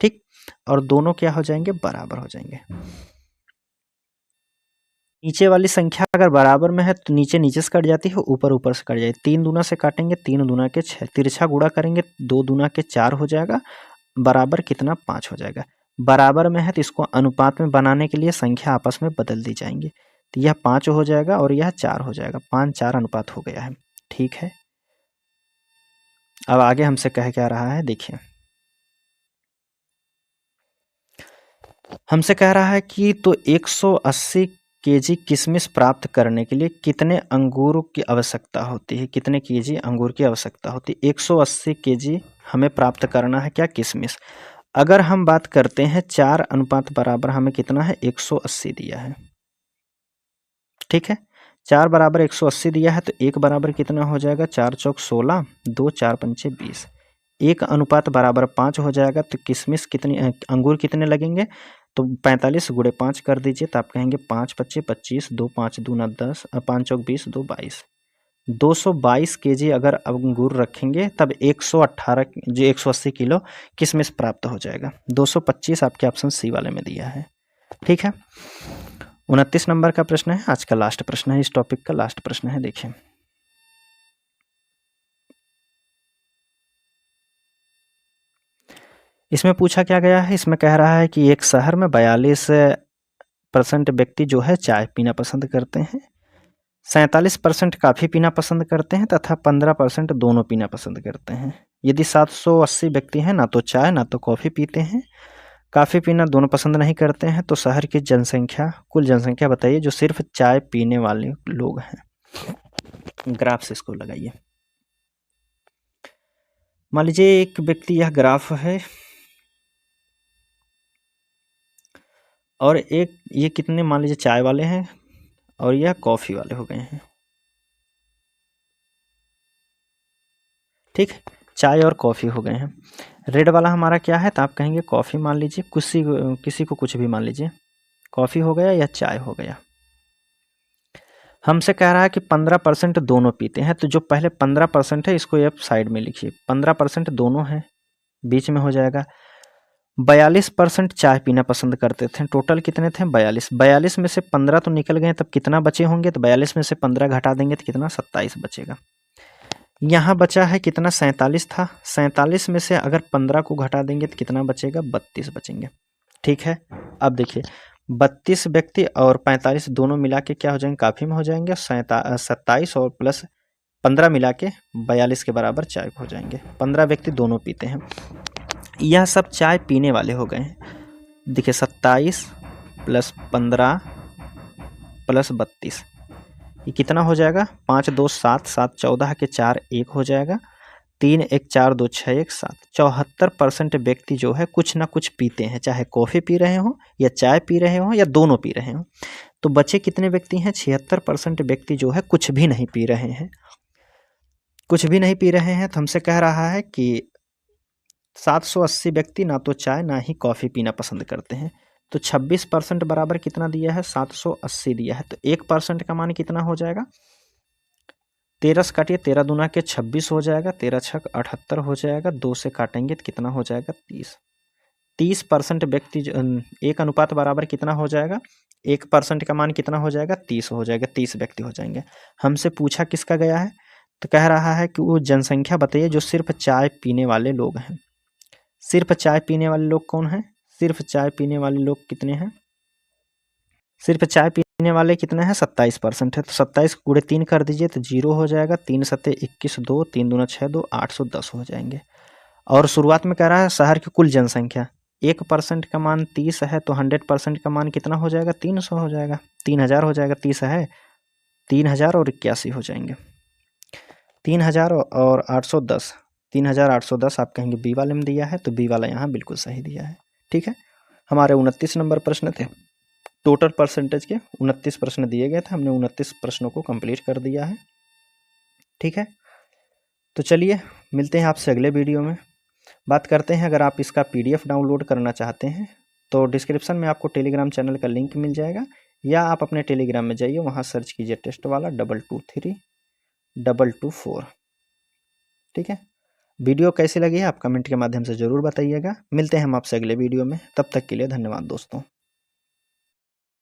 ठीक, और दोनों क्या हो जाएंगे, बराबर हो जाएंगे। नीचे वाली संख्या अगर बराबर में है तो नीचे नीचे से कट जाती है, ऊपर ऊपर से कट जाएगी। 3 दूना से काटेंगे, 3 दूना के 6, तिरछा गुणा करेंगे 2 दूना के 4 हो जाएगा, बराबर कितना 5 हो जाएगा। बराबर में है तो इसको अनुपात में बनाने के लिए संख्या आपस में बदल दी जाएंगी, तो यह 5 हो जाएगा और यह 4 हो जाएगा, 5-4 अनुपात हो गया है। ठीक है, अब आगे हमसे कह क्या रहा है, देखिए हमसे कह रहा है कि तो 180 केजी किशमिश प्राप्त करने के लिए कितने अंगूर की आवश्यकता होती है, कितने केजी अंगूर की आवश्यकता होती है। 180 केजी हमें प्राप्त करना है क्या, किशमिश। अगर हम बात करते हैं 4 अनुपात बराबर, हमें कितना है, 180 दिया है। ठीक है, 4 बराबर 180 दिया है, तो 1 बराबर कितना हो जाएगा, 4 चौक 16, 2 4 पंचे 20, 1 अनुपात बराबर 5 हो जाएगा। तो किशमिश कितनी, अंगूर कितने लगेंगे, तो 45 गुणे 5 कर दीजिए, तो आप कहेंगे 5 × 25 = 25, 2 5 दूना 10, 5 चौक 20, 2 22, 222 केजी अगर अंगूर रखेंगे तब 118 जो 180 किलो किशमिश प्राप्त हो जाएगा। 225 आपके ऑप्शन सी वाले में दिया है। ठीक है, 29 नंबर का प्रश्न है, आज का लास्ट प्रश्न है, इस टॉपिक का लास्ट प्रश्न है। देखिए, इसमें पूछा क्या गया है, इसमें कह रहा है कि एक शहर में 42% व्यक्ति जो है चाय पीना पसंद करते हैं, 47% कॉफ़ी पीना पसंद करते हैं तथा 15% दोनों पीना पसंद करते हैं। यदि 780 व्यक्ति हैं ना तो चाय ना तो कॉफ़ी पीते हैं, कॉफ़ी पीना दोनों पसंद नहीं करते हैं, तो शहर की जनसंख्या, कुल जनसंख्या बताइए जो सिर्फ चाय पीने वाले लोग हैं। ग्राफ से इसको लगाइए। मान लीजिए एक व्यक्ति, यह ग्राफ है, और एक ये कितने मान लीजिए चाय वाले हैं और यह कॉफ़ी वाले हो गए हैं। ठीक, चाय और कॉफ़ी हो गए हैं। रेड वाला हमारा क्या है, तो आप कहेंगे कॉफ़ी मान लीजिए, किसी को कुछ भी मान लीजिए, कॉफ़ी हो गया या चाय हो गया। हमसे कह रहा है कि 15% दोनों पीते हैं, तो जो पहले 15% है इसको आप साइड में लिखिए। 15% दोनों है, बीच में हो जाएगा। 42% चाय पीना पसंद करते थे, टोटल कितने थे 42। 42 में से 15 तो निकल गए, तब कितना बचे होंगे, तो 42 में से 15 घटा देंगे तो कितना 27 बचेगा। यहाँ बचा है कितना 47 था, 47 में से अगर 15 को घटा देंगे तो कितना बचेगा 32 बचेंगे। ठीक है, अब देखिए 32 व्यक्ति और 45 दोनों मिला के क्या हो जाएंगे, काफ़ी में हो जाएंगे। 27 और प्लस 15 मिला के 42 के बराबर चाय हो जाएंगे। 15 व्यक्ति दोनों पीते हैं, यह सब चाय पीने वाले हो गए हैं। देखिए 27 प्लस 15 प्लस 32, ये कितना हो जाएगा, 5 2 7 7 14 के 4 1 हो जाएगा, 3 1 4 2 6 1 7। 74% व्यक्ति जो है कुछ ना कुछ पीते हैं, चाहे कॉफ़ी पी रहे हों या चाय पी रहे हों या दोनों पी रहे हों। तो बचे कितने व्यक्ति हैं, 76% व्यक्ति जो है कुछ भी नहीं पी रहे हैं। कुछ भी नहीं पी रहे हैं, तो हमसे कह रहा है कि 780 व्यक्ति ना तो चाय ना ही कॉफ़ी पीना पसंद करते हैं। तो 26% बराबर कितना दिया है, 780 दिया है, तो 1% का मान कितना हो जाएगा, 13 से काटिए, 13 दूना के 26 हो जाएगा, 13 छक 78 हो जाएगा, 2 से काटेंगे तो कितना हो जाएगा 30। 30% व्यक्ति, 1 अनुपात बराबर कितना हो जाएगा, 1% का मान कितना हो जाएगा 30 हो जाएगा, 30 व्यक्ति हो जाएंगे। हमसे पूछा किसका गया है, तो कह रहा है कि वो जनसंख्या बताइए जो सिर्फ चाय पीने वाले लोग हैं। सिर्फ चाय पीने वाले लोग कौन हैं, सिर्फ चाय पीने वाले लोग कितने हैं, सिर्फ चाय पीने वाले कितने हैं 27% है। तो 27 गुणे 3 कर दीजिए तो 0 हो जाएगा, 3 सत्ते 21, 2 3 दूना 6 2 810 हो जाएंगे। और शुरुआत में कह रहा है शहर की कुल जनसंख्या, 1% का मान 30 है, तो 100% का मान कितना हो जाएगा 300 हो जाएगा, 3000 हो जाएगा। 30 है, 3000 और 81 हो जाएंगे, 3000 और 810, 3810 आप कहेंगे बी वाले में दिया है, तो बी वाला यहाँ बिल्कुल सही दिया है। ठीक है, हमारे 29 नंबर प्रश्न थे, टोटल परसेंटेज के 29 प्रश्न दिए गए थे, हमने 29 प्रश्नों को कंप्लीट कर दिया है। ठीक है, तो चलिए मिलते हैं आपसे अगले वीडियो में, बात करते हैं। अगर आप इसका PDF डाउनलोड करना चाहते हैं तो डिस्क्रिप्शन में आपको टेलीग्राम चैनल का लिंक मिल जाएगा, या आप अपने टेलीग्राम में जाइए, वहाँ सर्च कीजिए टेस्ट वाला 223224। ठीक है, वीडियो कैसी लगी है आप कमेंट के माध्यम से ज़रूर बताइएगा। मिलते हैं हम आपसे अगले वीडियो में, तब तक के लिए धन्यवाद दोस्तों।